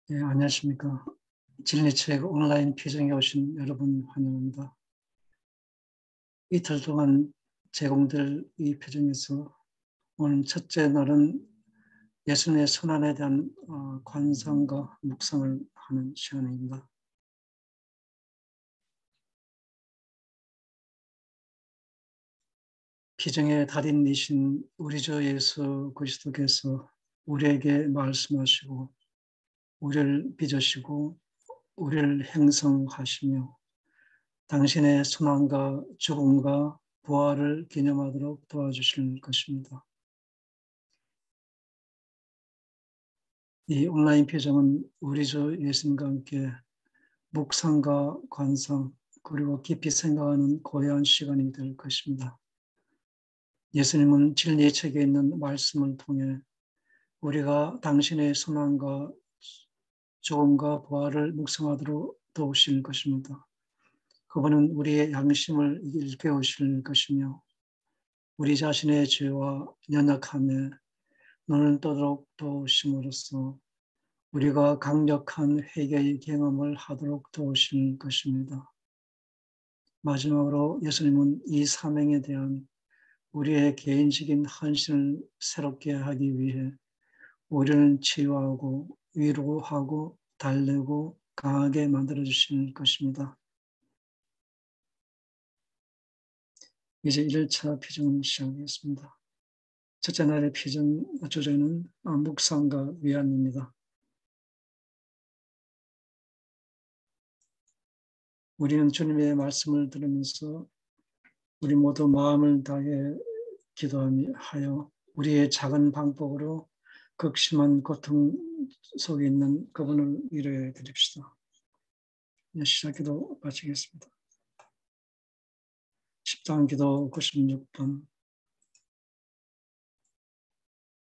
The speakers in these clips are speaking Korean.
네, 안녕하십니까. 진리책 온라인 피정에 오신 여러분 환영합니다. 이틀 동안 제공될 이 피정에서 오늘 첫째 날은 예수님의 손안에 대한 관상과 묵상을 하는 시간입니다. 피정의 달인이신 우리 주 예수 그리스도께서 우리에게 말씀하시고 우리를 빚으시고 우리를 형성하시며 당신의 순환과 죽음과 부활을 기념하도록 도와주실 것입니다. 이 온라인 표정은 우리 주 예수님과 함께 묵상과 관상 그리고 깊이 생각하는 고요한 시간이 될 것입니다. 예수님은 진리의 책에 있는 말씀을 통해 우리가 당신의 순환과 죽음과 부활을 묵상하도록 도우실 것입니다. 그분은 우리의 양심을 일깨우실 것이며 우리 자신의 죄와 연약함에 눈을 떠도록 도우심으로써 우리가 강력한 회개의 경험을 하도록 도우실 것입니다. 마지막으로 예수님은 이 사명에 대한 우리의 개인적인 헌신을 새롭게 하기 위해 우리를 치유하고 위로하고 달래고 강하게 만들어주실 것입니다. 이제 1차 피정을 시작하겠습니다. 첫째 날의 피정 주제는 묵상과 위안입니다. 우리는 주님의 말씀을 들으면서 우리 모두 마음을 다해 기도하여 우리의 작은 방법으로 극심한 고통 속에 있는 그분을 위로해 드립시다. 시작기도 마치겠습니다. 십자가기도 96번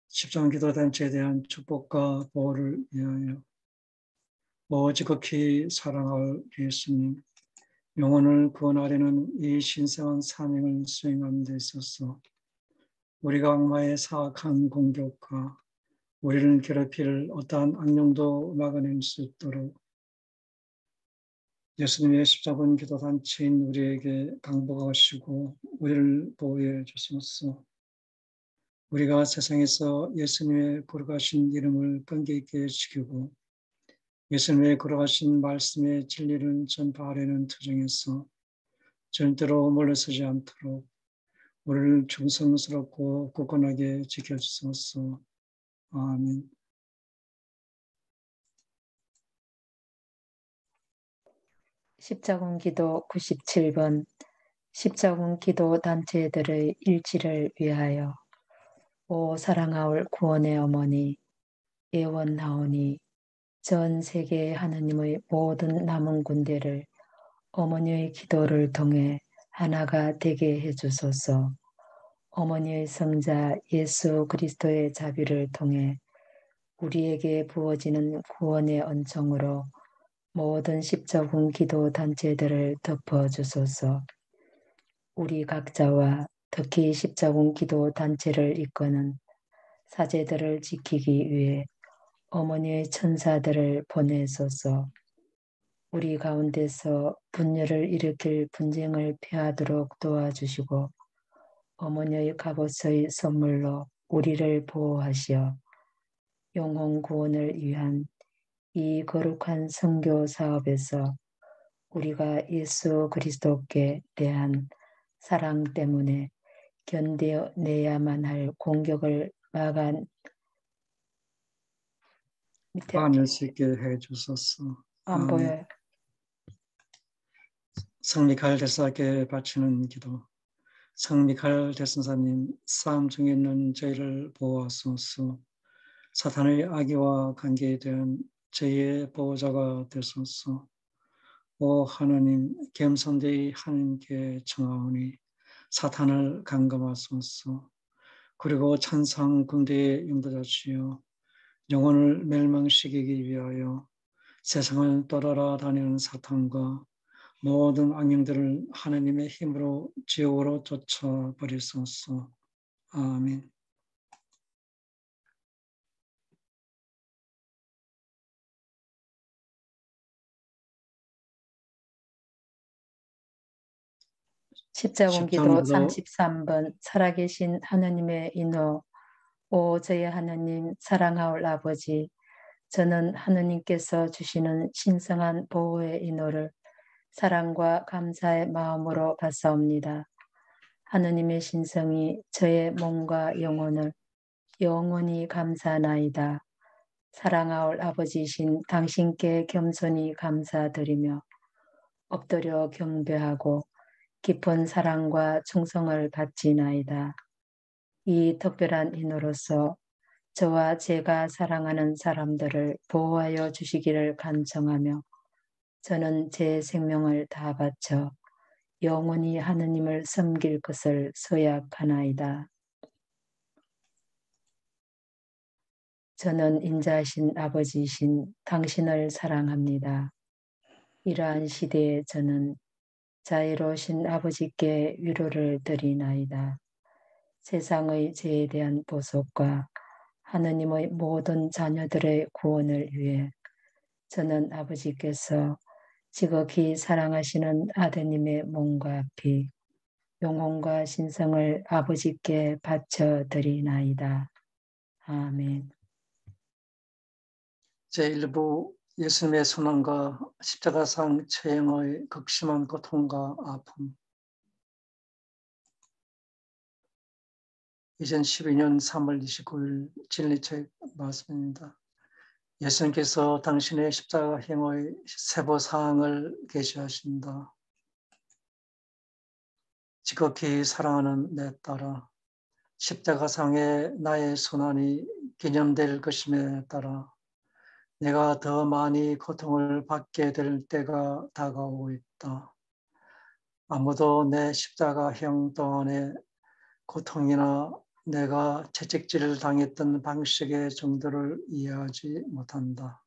십자가기도 단체에 대한 축복과 보호를 위하여 지극히 사랑할 예수님, 영혼을 구원하려는 이 신성한 사명을 수행하는 데 있어서 우리가 악마의 사악한 공격과 우리를 괴롭힐 어떠한 악령도 막아낼 수 있도록 예수님의 십자군 기도단체인 우리에게 강복하시고 우리를 보호해 주소서. 우리가 세상에서 예수님의 거룩하신 이름을 번개 있게 지키고 예수님의 거룩하신 말씀의 진리를 전파하려는 투정에서 절대로 물러서지 않도록 우리를 충성스럽고 굳건하게 지켜주소서. 아멘. 십자군 기도 97번 십자군 기도 단체들의 일치를 위하여 오 사랑하올 구원의 어머니 예원하오니 전 세계의 하느님의 모든 남은 군대를 어머니의 기도를 통해 하나가 되게 해주소서. 어머니의 성자 예수 그리스도의 자비를 통해 우리에게 부어지는 구원의恩寵으로 모든 십자군 기도 단체들을 덮어주소서. 우리 각자와 특히 십자군 기도 단체를 이끄는 사제들을 지키기 위해 어머니의 천사들을 보내소서. 우리 가운데서 분열을 일으킬 분쟁을 피하도록 도와주시고 어머니의 갑옷의 선물로 우리를 보호하시어 영혼 구원을 위한 이 거룩한 선교 사업에서 우리가 예수 그리스도께 대한 사랑 때문에 견뎌내야만 할 공격을 막아낼 수 있게 해주소서. 안 보여요. 성미칼 대사께 바치는 기도. 성미칼 대선사님, 싸움 중에 있는 저희를 보호하소서. 사탄의 악의와 관계에 대한 저희의 보호자가 되소서. 오 하나님, 겸손되이 하나님께 청하오니 사탄을 감금하소서. 그리고 천상 군대의 용도자시여 영혼을 멸망시키기 위하여 세상을 떠돌아다니는 사탄과 모든 악령들을 하나님의 힘으로 지옥으로 쫓아버리소서. 아멘. 십자군 기도 십자군기도 33번 살아계신 하느님의 인호 오 저의 하느님 사랑하올 아버지 저는 하느님께서 주시는 신성한 보호의 인호를 사랑과 감사의 마음으로 받사옵니다. 하느님의 신성이 저의 몸과 영혼을 영원히 감사하나이다. 사랑하올 아버지이신 당신께 겸손히 감사드리며 엎드려 경배하고 깊은 사랑과 충성을 바치나이다. 이 특별한 인으로서 저와 제가 사랑하는 사람들을 보호하여 주시기를 간청하며 저는 제 생명을 다 바쳐 영원히 하느님을 섬길 것을 서약하나이다. 저는 인자하신 아버지이신 당신을 사랑합니다. 이러한 시대에 저는 자애로우신 아버지께 위로를 드리나이다. 세상의 죄에 대한 보속과 하느님의 모든 자녀들의 구원을 위해 저는 아버지께서 지극히 사랑하시는 아드님의 몸과 피, 영혼과 신성을 아버지께 바쳐드리나이다. 아멘. 제1부 예수님의 순환과 십자가상 처형의 극심한 고통과 아픔. 2012년 3월 29일 진리책 말씀입니다. 예수님께서 당신의 십자가행의 세부사항을 계시하신다. 지극히 사랑하는 내 딸아, 십자가상에 나의 순환이 기념될 것임에 따라 내가 더 많이 고통을 받게 될 때가 다가오고 있다. 아무도 내 십자가형 동안의 고통이나 내가 채찍질을 당했던 방식의 정도를 이해하지 못한다.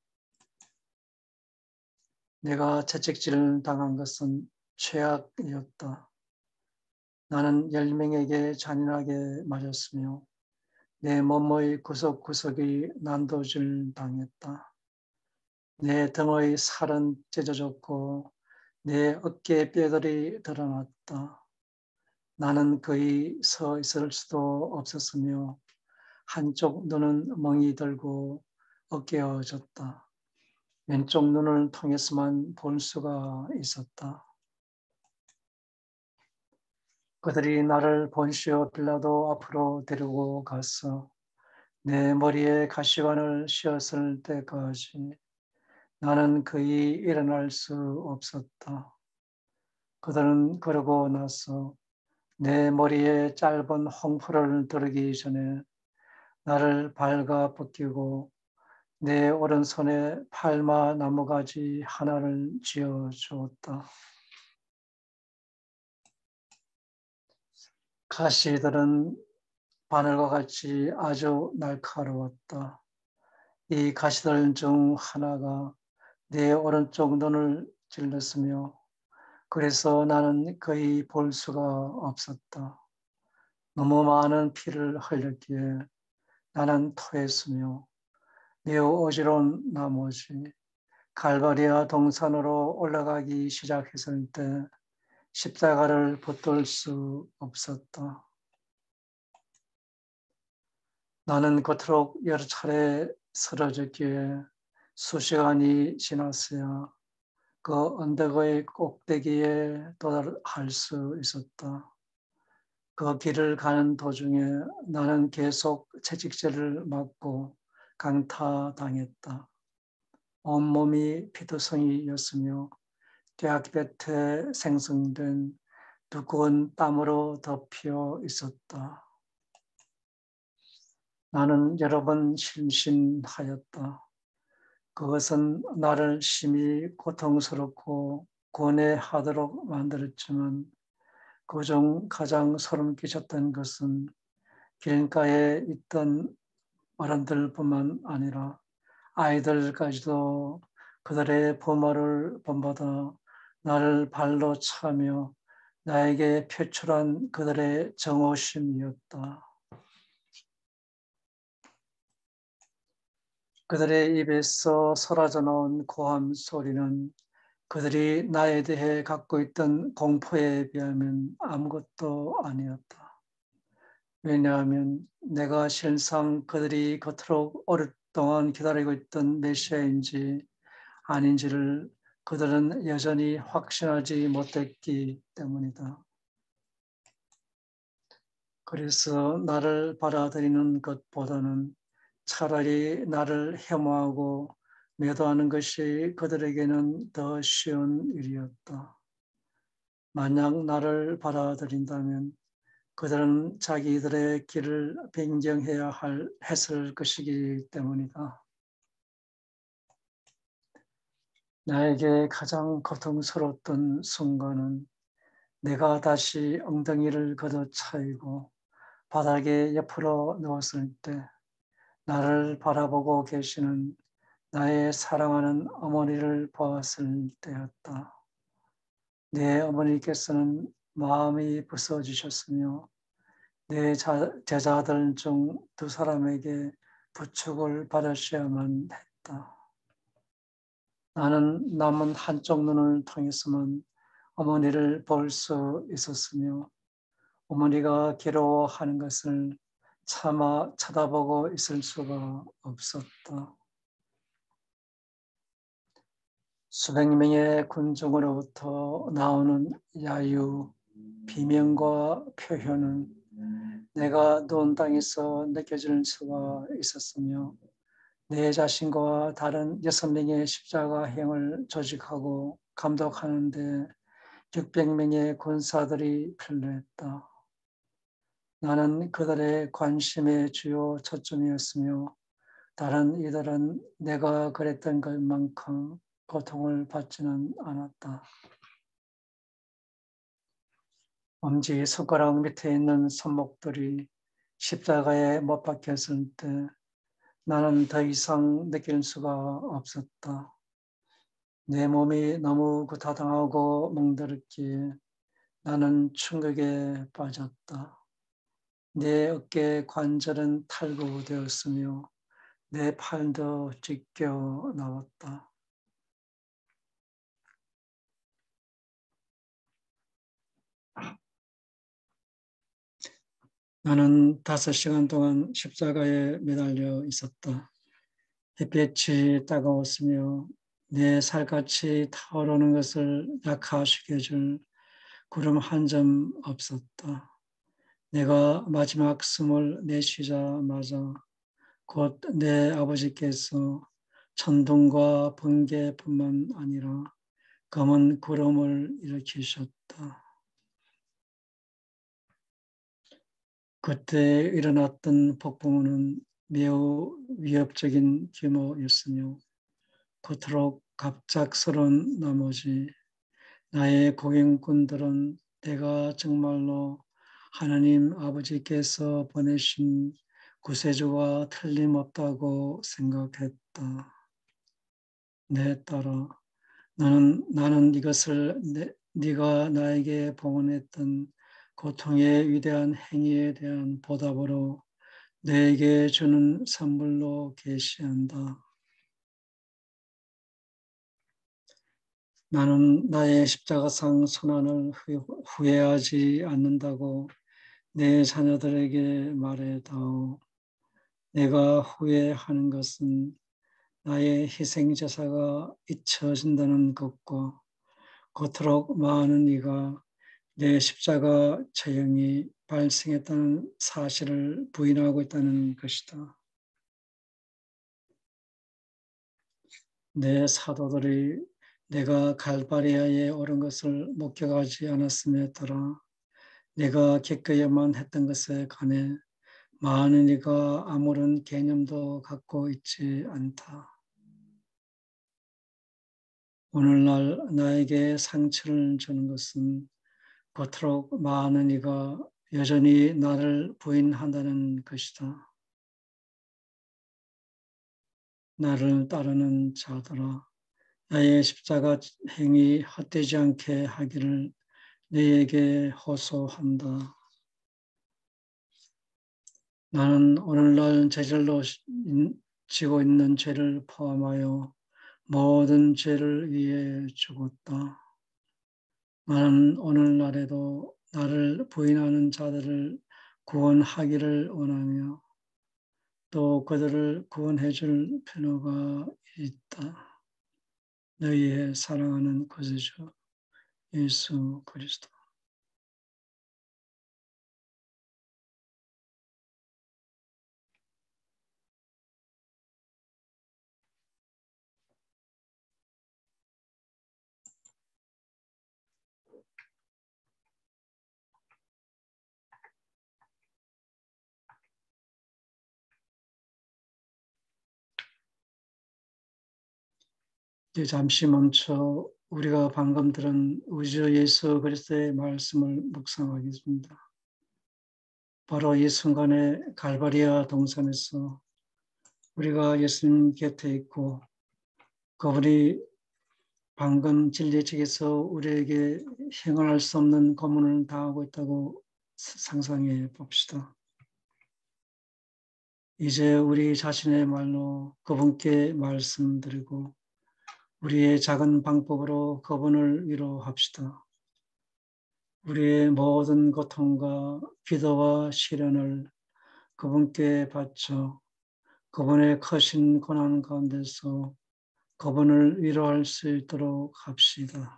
내가 채찍질을 당한 것은 최악이었다. 나는 10명에게 잔인하게 맞았으며 내 몸의 구석구석이 난도질 당했다. 내 등의 살은 찢어졌고 내 어깨 뼈들이 드러났다. 나는 거의 서 있을 수도 없었으며 한쪽 눈은 멍이 들고 어깨어졌다. 왼쪽 눈을 통해서만 볼 수가 있었다. 그들이 나를 본시오 빌라도 앞으로 데리고 갔어. 내 머리에 가시관을 씌웠을 때까지 나는 거의 일어날 수 없었다. 그들은 그러고 나서 내 머리에 짧은 홍풀을 두르기 전에 나를 발가 벗기고 내 오른손에 팔마 나무가지 하나를 쥐어 주었다. 가시들은 바늘과 같이 아주 날카로웠다. 이 가시들 중 하나가 내 오른쪽 눈을 찔렀으며 그래서 나는 거의 볼 수가 없었다. 너무 많은 피를 흘렸기에 나는 토했으며 매우 어지러운 나머지 갈바리아 동산으로 올라가기 시작했을 때 십자가를 붙들 수 없었다. 나는 그토록 여러 차례 쓰러졌기에 수시간이 지났어야 그 언덕의 꼭대기에 도달할 수 있었다. 그 길을 가는 도중에 나는 계속 채찍질을 맞고 강타당했다. 온몸이 피투성이였으며 뙤약볕에 생성된 두꺼운 땀으로 덮여 있었다. 나는 여러 번 심신하였다. 그것은 나를 심히 고통스럽고 고뇌하도록 만들었지만 그중 가장 소름 끼쳤던 것은 길가에 있던 어른들뿐만 아니라 아이들까지도 그들의 부모를 본받아 나를 발로 차며 나에게 표출한 그들의 정오심이었다. 그들의 입에서 쏟아져 나온 고함 소리는 그들이 나에 대해 갖고 있던 공포에 비하면 아무것도 아니었다. 왜냐하면 내가 실상 그들이 그토록 오랫동안 기다리고 있던 메시아인지 아닌지를 그들은 여전히 확신하지 못했기 때문이다. 그래서 나를 받아들이는 것보다는 차라리 나를 혐오하고 매도하는 것이 그들에게는 더 쉬운 일이었다. 만약 나를 받아들인다면 그들은 자기들의 길을 변경해야 했을 것이기 때문이다. 나에게 가장 고통스러웠던 순간은 내가 다시 엉덩이를 걷어차이고 바닥에 옆으로 누웠을 때 나를 바라보고 계시는 나의 사랑하는 어머니를 보았을 때였다. 내 어머니께서는 마음이 부서지셨으며 내 제자들 중 두 사람에게 부축을 받으셔야만 했다. 나는 남은 한쪽 눈을 통해서만 어머니를 볼 수 있었으며 어머니가 괴로워하는 것을 차마 쳐다보고 있을 수가 없었다. 수백 명의 군중으로부터 나오는 야유, 비명과 표현은 내가 누운 땅에서 느껴질 수가 있었으며 내 자신과 다른 6명의 십자가행을 조직하고 감독하는데 600명의 군사들이 필요했다. 나는 그들의 관심의 주요 초점이었으며 다른 이들은 내가 그랬던 것만큼 고통을 받지는 않았다. 엄지 손가락 밑에 있는 손목들이 십자가에 못 박혔을 때 나는 더 이상 느낄 수가 없었다. 내 몸이 너무 고타당하고 멍들었기에 나는 충격에 빠졌다. 내 어깨 관절은 탈구되었으며 내 팔도 찢겨 나왔다. 나는 5시간 동안 십자가에 매달려 있었다. 햇빛이 따가웠으며 내 살같이 타오르는 것을 약화시켜 줄 구름 한 점 없었다. 내가 마지막 숨을 내쉬자마자 곧 내 아버지께서 천둥과 번개뿐만 아니라 검은 구름을 일으키셨다. 그때 일어났던 폭풍우는 매우 위협적인 규모였으며 그토록 갑작스러운 나머지 나의 고객꾼들은 내가 정말로 하나님 아버지께서 보내신 구세주와 틀림없다고 생각했다. 내 딸아, 나는 이것을 네가 나에게 봉헌했던 고통의 위대한 행위에 대한 보답으로 내게 주는 선물로 계시한다. 나는 나의 십자가상 선언을 후회하지 않는다고 내 자녀들에게 말해다오. 내가 후회하는 것은 나의 희생제사가 잊혀진다는 것과 그토록 많은 이가 내 십자가 처형이 발생했다는 사실을 부인하고 있다는 것이다. 내 사도들이 내가 갈바리아에 오른 것을 목격하지 않았음에 따라 내가 겪어야만 했던 것에 관해 많은 이가 아무런 개념도 갖고 있지 않다. 오늘날 나에게 상처를 주는 것은 그토록 많은 이가 여전히 나를 부인한다는 것이다. 나를 따르는 자들아, 나의 십자가 행위 헛되지 않게 하기를 너에게 호소한다. 나는 오늘날 저질러 지고 있는 죄를 포함하여 모든 죄를 위해 죽었다. 나는 오늘날에도 나를 부인하는 자들을 구원하기를 원하며 또 그들을 구원해 줄 필요가 있다. 너희의 사랑하는 구주주 예수 그리스도. 이제 잠시 멈춰 우리가 방금 들은 우리 주 예수 그리스도의 말씀을 묵상하겠습니다. 바로 이 순간에 갈바리아 동산에서 우리가 예수님 곁에 있고 그분이 방금 진리 측에서 우리에게 행할 수 없는 고문을 당하고 있다고 상상해 봅시다. 이제 우리 자신의 말로 그분께 말씀드리고 우리의 작은 방법으로 그분을 위로합시다. 우리의 모든 고통과 기도와 시련을 그분께 바쳐 그분의 크신 고난 가운데서 그분을 위로할 수 있도록 합시다.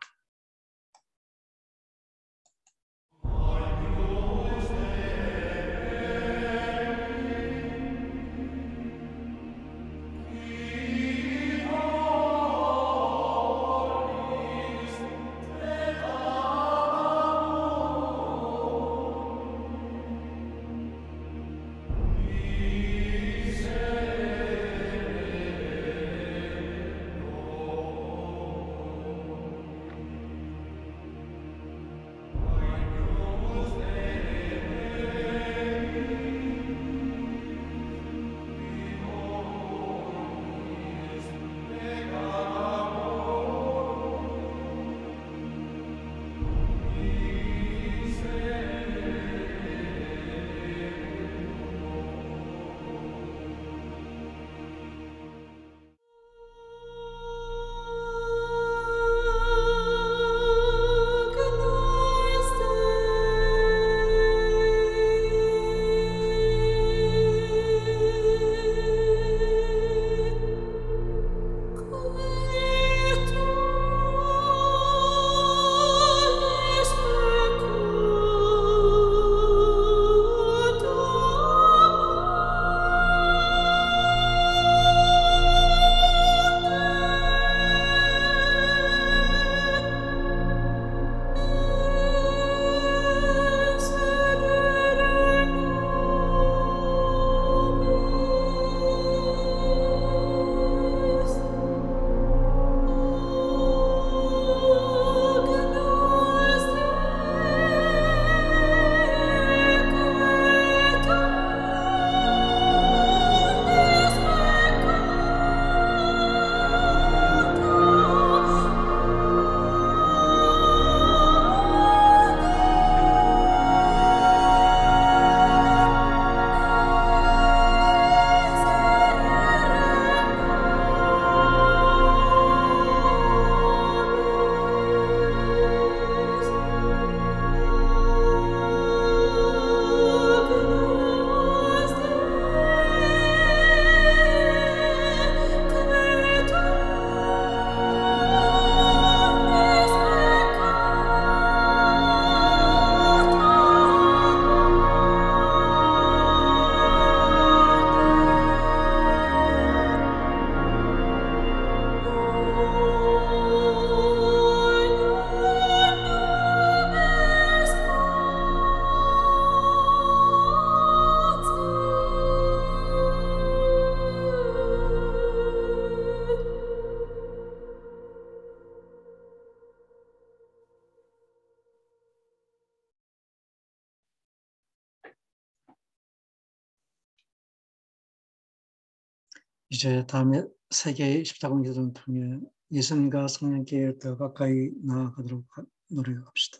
이제 다음에 세계의 십자군 기도를 통해 예수님과 성령께 더 가까이 나아가도록 노력합시다.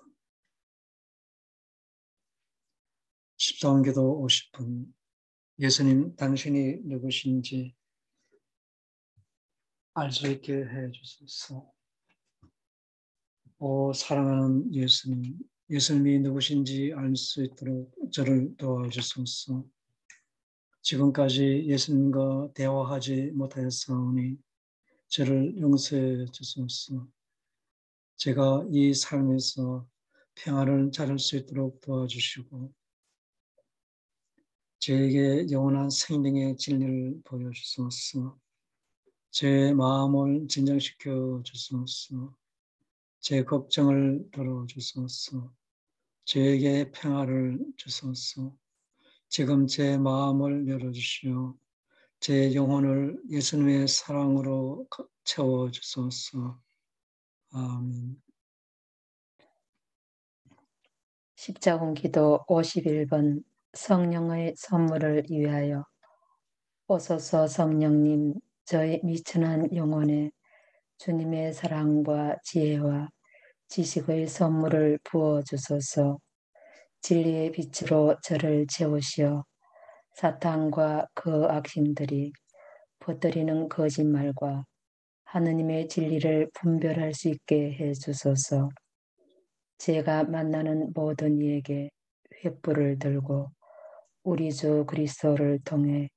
십자군 기도 50분. 예수님, 당신이 누구신지 알 수 있게 해 주소서. 오 사랑하는 예수님, 예수님이 누구신지 알 수 있도록 저를 도와주소서. 지금까지 예수님과 대화하지 못하였사오니 저를 용서해 주소서. 제가 이 삶에서 평화를 찾을 수 있도록 도와주시고 저에게 영원한 생명의 진리를 보여주소서. 제 마음을 진정시켜 주소서. 제 걱정을 들어주소서. 저에게 평화를 주소서. 지금 제 마음을 열어주시오. 제 영혼을 예수님의 사랑으로 채워주소서. 아멘. 십자군 기도 51번 성령의 선물을 위하여. 오소서 성령님, 저의 미천한 영혼에 주님의 사랑과 지혜와 지식의 선물을 부어주소서. 진리의 빛으로 저를 채우시어 사탄과 그 악심들이 퍼뜨리는 거짓말과 하느님의 진리를 분별할 수 있게 해주소서. 제가 만나는 모든 이에게 횃불을 들고 우리 주 그리스도를 통해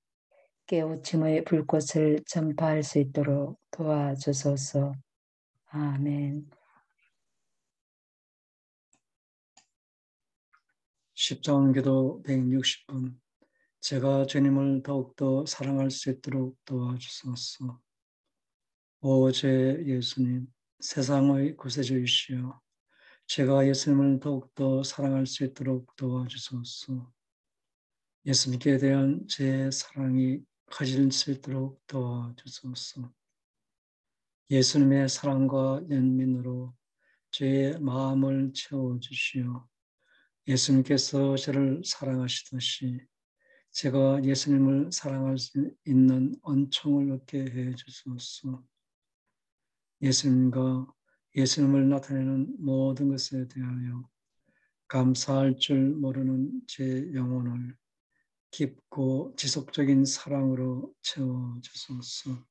깨우침의 불꽃을 전파할 수 있도록 도와주소서. 아멘. 십자가기도 160번. 제가 주님을 더욱더 사랑할 수 있도록 도와주소서. 오 제 예수님, 세상의 구세주이시여, 제가 예수님을 더욱더 사랑할 수 있도록 도와주소서. 예수님께 대한 제 사랑이 커질 수 있도록 도와주소서. 예수님의 사랑과 연민으로 제 마음을 채워주시어 예수님께서 저를 사랑하시듯이 제가 예수님을 사랑할 수 있는恩寵을 얻게 해 주소서. 예수님과 예수님을 나타내는 모든 것에 대하여 감사할 줄 모르는 제 영혼을 깊고 지속적인 사랑으로 채워주소서.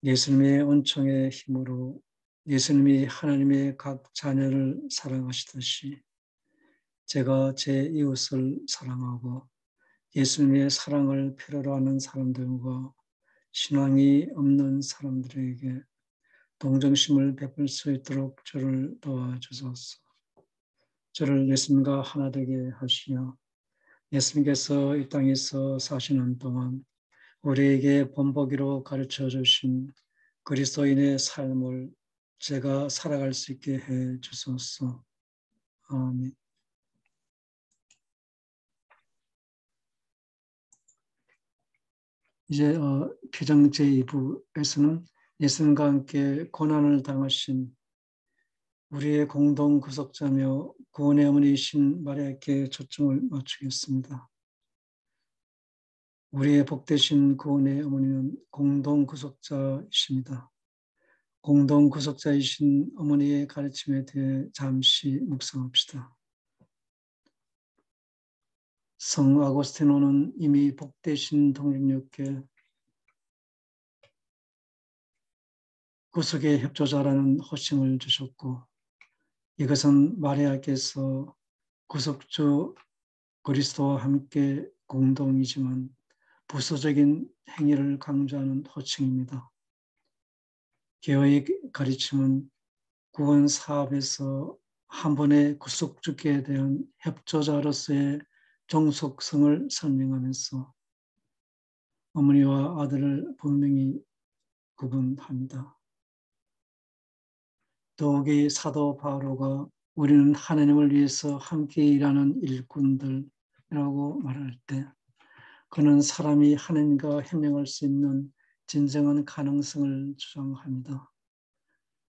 예수님의恩寵의 힘으로 예수님이 하나님의 각 자녀를 사랑하시듯이 제가 제 이웃을 사랑하고 예수님의 사랑을 필요로 하는 사람들과 신앙이 없는 사람들에게 동정심을 베풀 수 있도록 저를 도와주소서. 저를 예수님과 하나 되게 하시어 예수님께서 이 땅에서 사시는 동안 우리에게 본보기로 가르쳐 주신 그리스도인의 삶을 제가 살아갈 수 있게 해 주소서. 아멘. 이제 표정 제2부에서는 예수님과 함께 고난을 당하신 우리의 공동 구속자며 구원의 어머니이신 마리아께 초점을 맞추겠습니다. 우리의 복되신 구원의 어머니는 공동 구속자이십니다. 공동 구속자이신 어머니의 가르침에 대해 잠시 묵상합시다. 성 아고스티노는 이미 복되신 동력녀께 구속의 협조자라는 호칭을 주셨고 이것은 마리아께서 구속주 그리스도와 함께 공동이지만 부수적인 행위를 강조하는 호칭입니다. 개의 가르침은 구원 사업에서 한 번의 구속주께 대한 협조자로서의 종속성을 설명하면서 어머니와 아들을 분명히 구분합니다. 더욱이 사도 바오로가 우리는 하나님을 위해서 함께 일하는 일꾼들이라고 말할 때 그는 사람이 하나님과 협력할 수 있는 진정한 가능성을 주장합니다.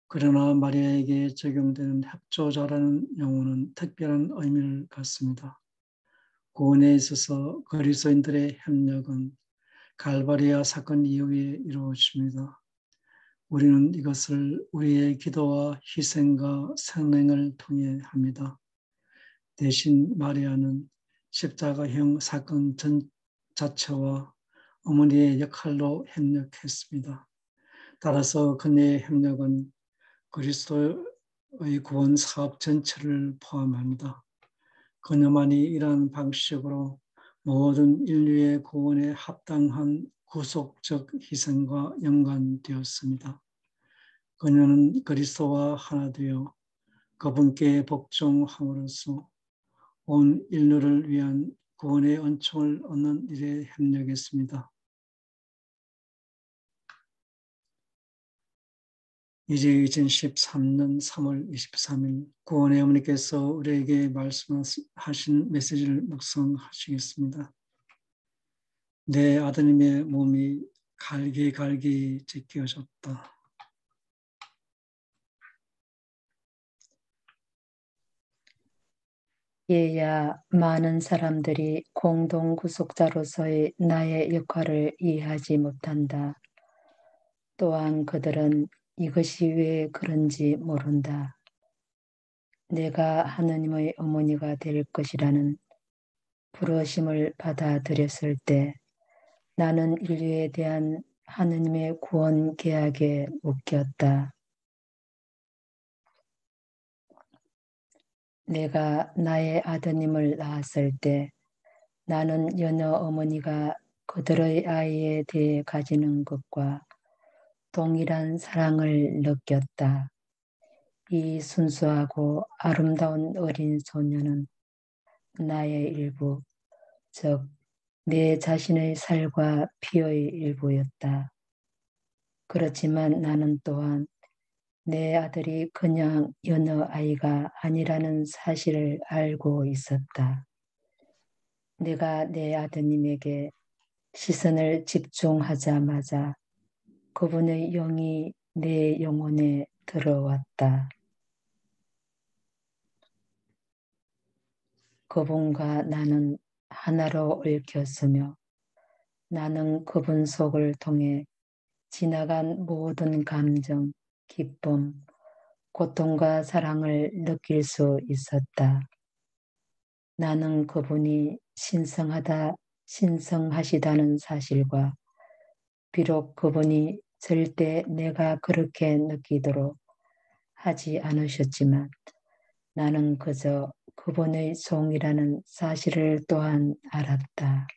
그러나 마리아에게 적용되는 협조자라는 용어는 특별한 의미를 갖습니다. 구원에 있어서 그리스도인들의 협력은 갈바리아 사건 이후에 이루어집니다. 우리는 이것을 우리의 기도와 희생과 생명을 통해 합니다. 대신 마리아는 십자가형 사건 전 자체와 어머니의 역할로 협력했습니다. 따라서 그녀의 협력은 그리스도의 구원 사업 전체를 포함합니다. 그녀만이 이러한 방식으로 모든 인류의 구원에 합당한 구속적 희생과 연관되었습니다. 그녀는 그리스도와 하나 되어 그분께 복종함으로써 온 인류를 위한 구원의 은총을 얻는 일에 협력했습니다. 이제 2013년 3월 23일 구원의 어머니께서 우리에게 말씀하신 메시지를 묵상하시겠습니다. 내 아드님의 몸이 갈기갈기 찢겨졌다. 얘야 많은 사람들이 공동 구속자로서의 나의 역할을 이해하지 못한다. 또한 그들은 이것이 왜 그런지 모른다. 내가 하느님의 어머니가 될 것이라는 부르심을 받아들였을 때 나는 인류에 대한 하느님의 구원 계약에 묶였다. 내가 나의 아드님을 낳았을 때 나는 여느 어머니가 그들의 아이에 대해 가지는 것과 동일한 사랑을 느꼈다. 이 순수하고 아름다운 어린 소녀는 나의 일부, 즉 내 자신의 살과 피의 일부였다. 그렇지만 나는 또한 내 아들이 그냥 여느 아이가 아니라는 사실을 알고 있었다. 내가 내 아드님에게 시선을 집중하자마자 그분의 영이 내 영혼에 들어왔다. 그분과 나는 하나로 얽혔으며 나는 그분 속을 통해 지나간 모든 감정, 기쁨, 고통과 사랑을 느낄 수 있었다. 나는 그분이 신성하시다는 사실과 비록 그분이 절대 내가 그렇게 느끼도록 하지 않으셨지만 나는 그저 그분의 종이라는 사실을 또한 알았다.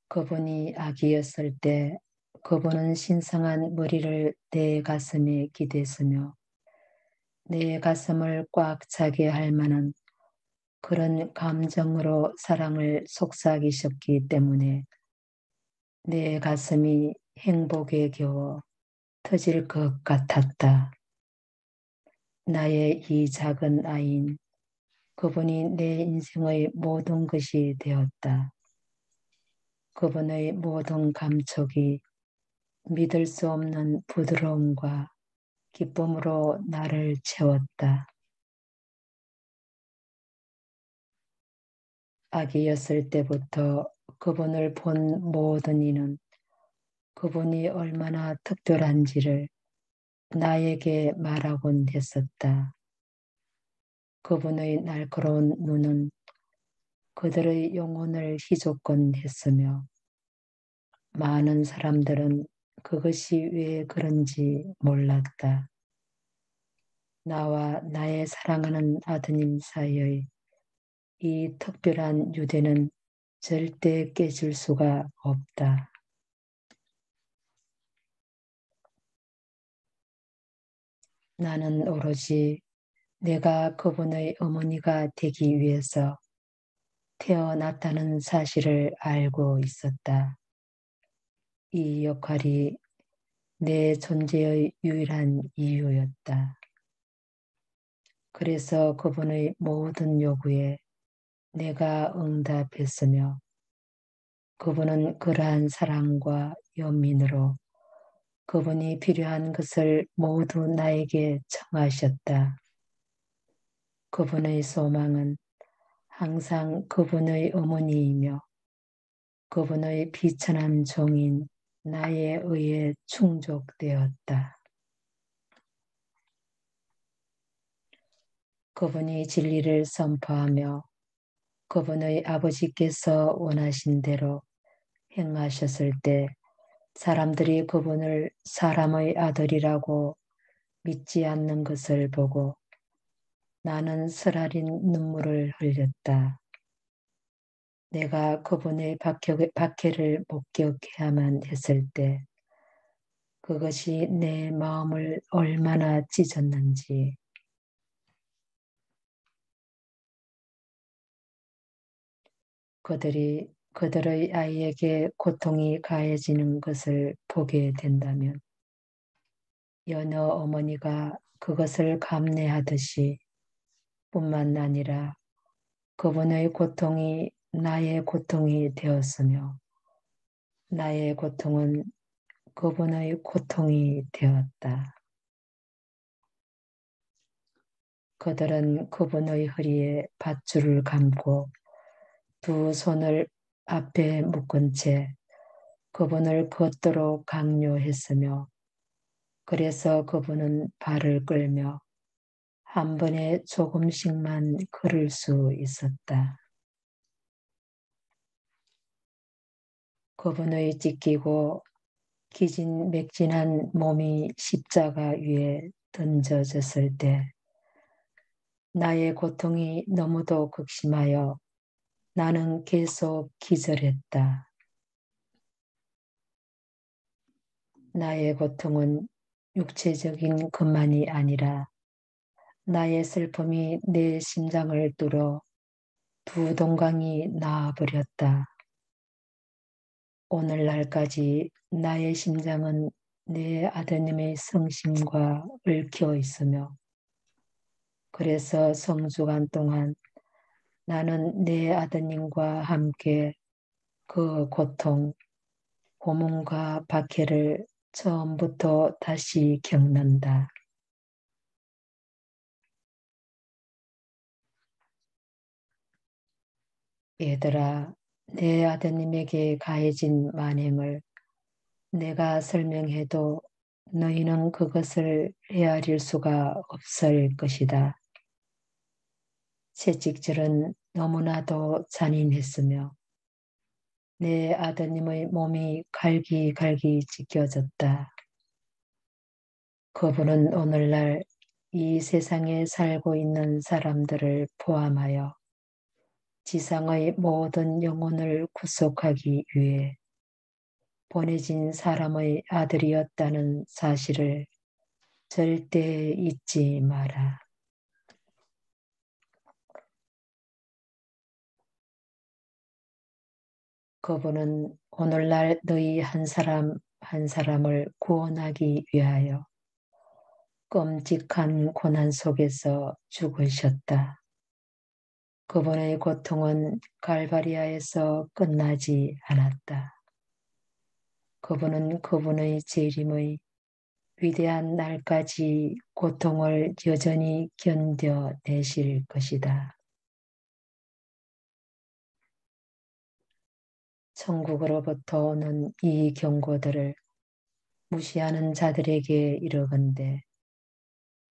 그분이 아기였을 때 그분은 신성한 머리를 내 가슴에 기댔으며 내 가슴을 꽉 차게 할 만한 그런 감정으로 사랑을 속삭이셨기 때문에 내 가슴이 행복에 겨워 터질 것 같았다. 나의 이 작은 아이인 그분이 내 인생의 모든 것이 되었다. 그분의 모든 감촉이 믿을 수 없는 부드러움과 기쁨으로 나를 채웠다. 아기였을 때부터 그분을 본 모든 이는 그분이 얼마나 특별한지를 나에게 말하곤 했었다. 그분의 날카로운 눈은 그들의 영혼을 희족곤 했으며 많은 사람들은 그것이 왜 그런지 몰랐다. 나와 나의 사랑하는 아드님 사이의 이 특별한 유대는 절대 깨질 수가 없다. 나는 오로지 내가 그분의 어머니가 되기 위해서 태어났다는 사실을 알고 있었다. 이 역할이 내 존재의 유일한 이유였다. 그래서 그분의 모든 요구에 내가 응답했으며 그분은 그러한 사랑과 연민으로 그분이 필요한 것을 모두 나에게 청하셨다. 그분의 소망은 항상 그분의 어머니이며 그분의 비천한 종인 나에 의해 충족되었다. 그분이 진리를 선포하며 그분의 아버지께서 원하신 대로 행하셨을 때 사람들이 그분을 사람의 아들이라고 믿지 않는 것을 보고 나는 쓰라린 눈물을 흘렸다. 내가 그분의 박해를 목격해야만 했을 때 그것이 내 마음을 얼마나 찢었는지. 그들의 아이에게 고통이 가해지는 것을 보게 된다면 여느 어머니가 그것을 감내하듯이 뿐만 아니라 그분의 고통이 나의 고통이 되었으며 나의 고통은 그분의 고통이 되었다. 그들은 그분의 허리에 밧줄을 감고 두 손을 앞에 묶은 채 그분을 걷도록 강요했으며 그래서 그분은 발을 끌며 한 번에 조금씩만 걸을 수 있었다. 그분의 찢기고 기진맥진한 몸이 십자가 위에 던져졌을 때 나의 고통이 너무도 극심하여 나는 계속 기절했다. 나의 고통은 육체적인 것만이 아니라 나의 슬픔이 내 심장을 뚫어 두 동강이 나아버렸다. 오늘날까지 나의 심장은 내 아드님의 성심과 얽혀 있으며 그래서 성주간 동안 나는 내 아드님과 함께 그 고통, 고문과 박해를 처음부터 다시 겪는다. 얘들아, 내 아드님에게 가해진 만행을 내가 설명해도 너희는 그것을 헤아릴 수가 없을 것이다. 채찍질은 너무나도 잔인했으며 내 아드님의 몸이 갈기갈기 찢겨졌다. 그분은 오늘날 이 세상에 살고 있는 사람들을 포함하여 지상의 모든 영혼을 구속하기 위해 보내진 사람의 아들이었다는 사실을 절대 잊지 마라. 그분은 오늘날 너희 한 사람 한 사람을 구원하기 위하여 끔찍한 고난 속에서 죽으셨다. 그분의 고통은 갈바리아에서 끝나지 않았다. 그분은 그분의 재림의 위대한 날까지 고통을 여전히 견뎌내실 것이다. 천국으로부터 오는 이 경고들을 무시하는 자들에게 이르건대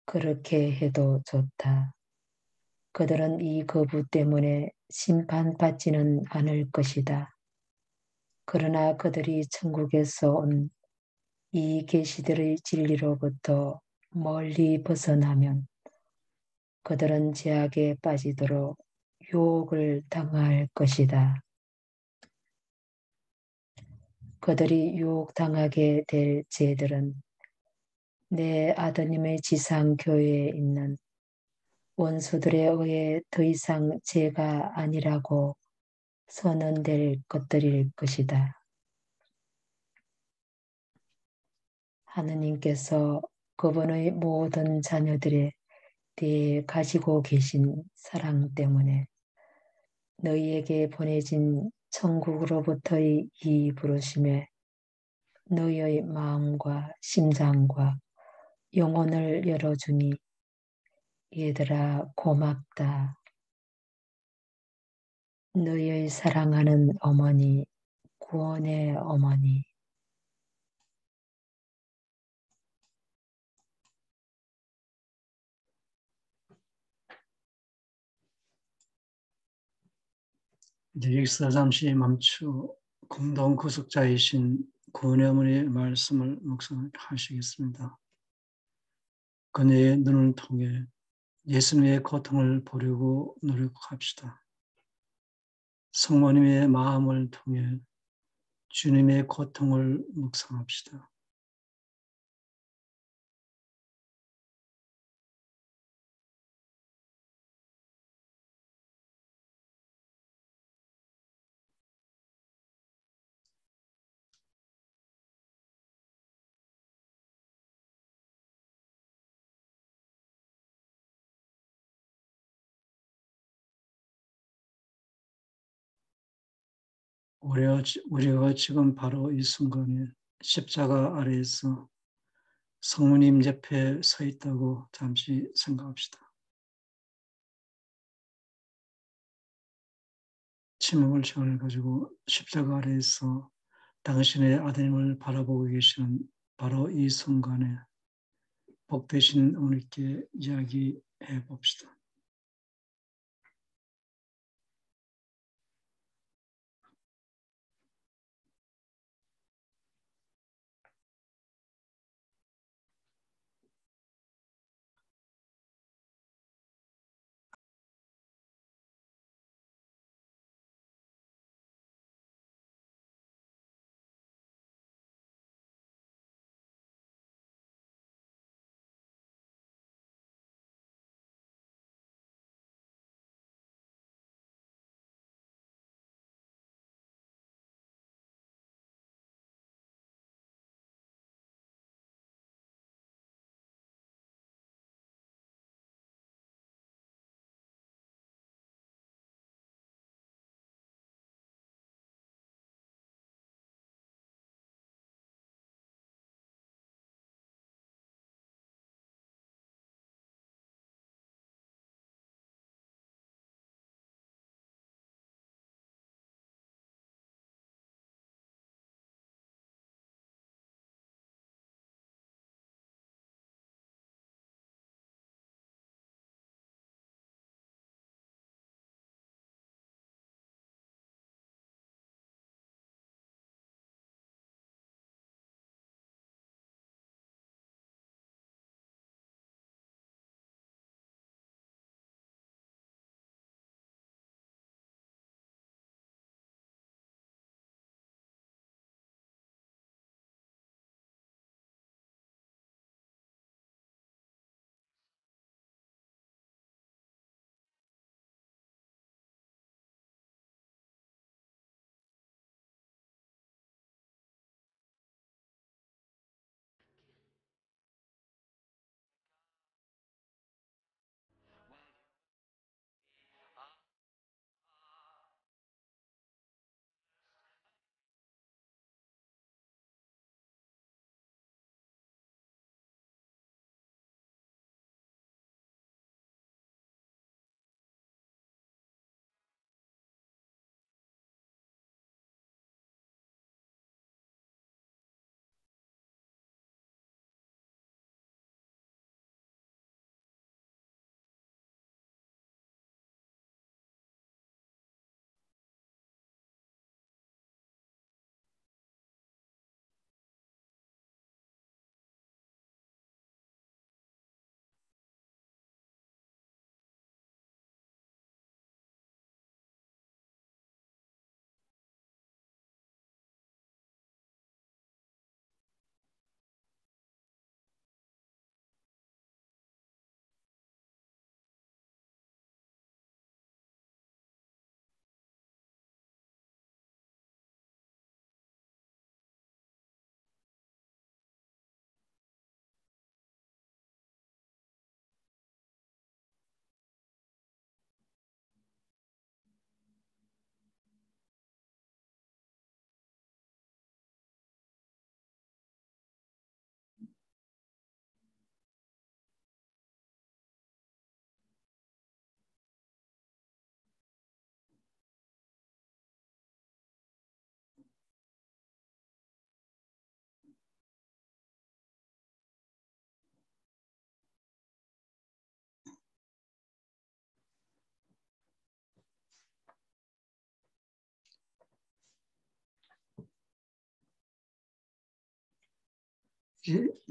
그렇게 해도 좋다. 그들은 이 거부 때문에 심판받지는 않을 것이다. 그러나 그들이 천국에서 온 이 계시들의 진리로부터 멀리 벗어나면 그들은 죄악에 빠지도록 유혹을 당할 것이다. 그들이 유혹당하게 될 죄들은 내 아드님의 지상교회에 있는 원수들에 의해 더 이상 죄가 아니라고 선언될 것들일 것이다. 하느님께서 그분의 모든 자녀들에 대해 가지고 계신 사랑 때문에 너희에게 보내진 천국으로부터의 이 부르심에 너희의 마음과 심장과 영혼을 열어주니 얘들아 고맙다. 너희의 사랑하는 어머니, 구원의 어머니. 이제 여기서 잠시 멈추 공동 구속자이신 구원의 어머니의 말씀을 묵상하시겠습니다. 그녀의 눈을 통해 예수님의 고통을 보려고 노력합시다. 성모님의 마음을 통해 주님의 고통을 묵상합시다. 우리가 지금 바로 이 순간에 십자가 아래에서 성모님 옆에 서 있다고 잠시 생각합시다. 침묵을 시간을 가지고 십자가 아래에서 당신의 아드님을 바라보고 계시는 바로 이 순간에 복되신 어머니께 이야기해 봅시다.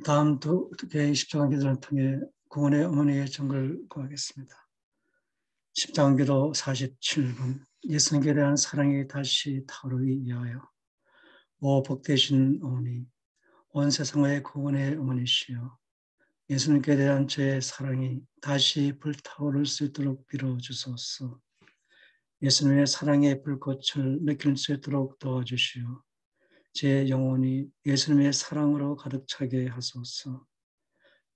다음 두 개의 십자가 기도를 통해 구원의 어머니의 정글 구하겠습니다. 십자가 기도 47번. 예수님께 대한 사랑이 다시 타오르기 위하여. 오 복되신 어머니, 온 세상의 구원의 어머니시여, 예수님께 대한 제 사랑이 다시 불타오를 수 있도록 빌어주소서. 예수님의 사랑의 불꽃을 느낄 수 있도록 도와주시오. 제 영혼이 예수님의 사랑으로 가득 차게 하소서.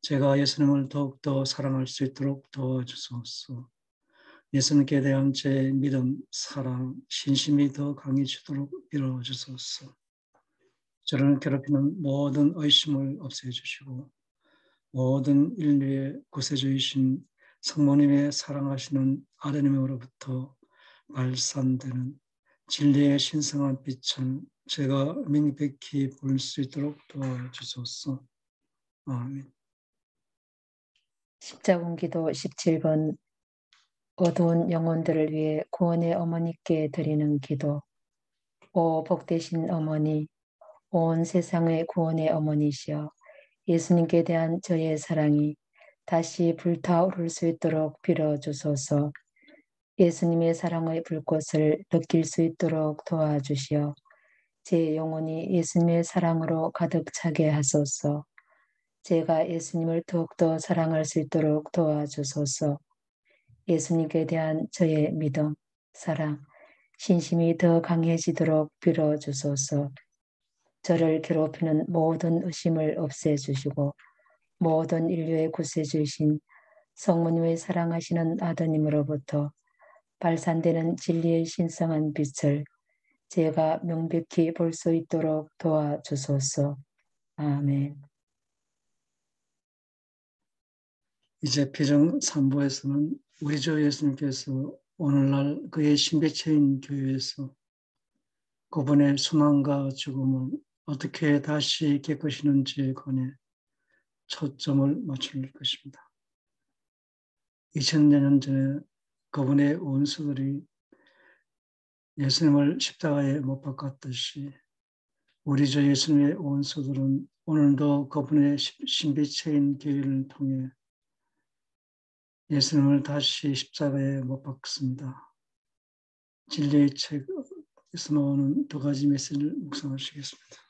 제가 예수님을 더욱더 사랑할 수 있도록 도와주소서. 예수님께 대한 제 믿음, 사랑, 신심이 더 강해지도록 빌어주소서. 저를 괴롭히는 모든 의심을 없애주시고 모든 인류의 구세주이신 성모님의 사랑하시는 아드님으로부터 발산되는 진리의 신성한 빛을 제가 명백히 볼 수 있도록 도와주소서. 아멘. 십자군기도 17번. 어두운 영혼들을 위해 구원의 어머니께 드리는 기도. 오 복되신 어머니, 온 세상의 구원의 어머니시여, 예수님께 대한 저의 사랑이 다시 불타오를 수 있도록 빌어주소서. 예수님의 사랑의 불꽃을 느낄 수 있도록 도와주시어 제 영혼이 예수님의 사랑으로 가득 차게 하소서. 제가 예수님을 더욱더 사랑할 수 있도록 도와주소서. 예수님께 대한 저의 믿음, 사랑, 신심이 더 강해지도록 빌어주소서. 저를 괴롭히는 모든 의심을 없애주시고 모든 인류의 구세주이신 성모님의 사랑하시는 아드님으로부터 발산되는 진리의 신성한 빛을 제가 명백히 볼 수 있도록 도와주소서. 아멘. 이제 피정 3부에서는 우리 주 예수님께서 오늘날 그의 신비체인 교회에서 그분의 순환과 죽음을 어떻게 다시 겪으시는지에 관해 초점을 맞출 것입니다. 2000년 전에 그분의 원수들이 예수님을 십자가에 못 박았듯이 우리 주 예수님의 원수들은 오늘도 그분의 신비체인 교회를 통해 예수님을 다시 십자가에 못 박습니다. 진리의 책에서 나오는 두 가지 메시지를 묵상하시겠습니다.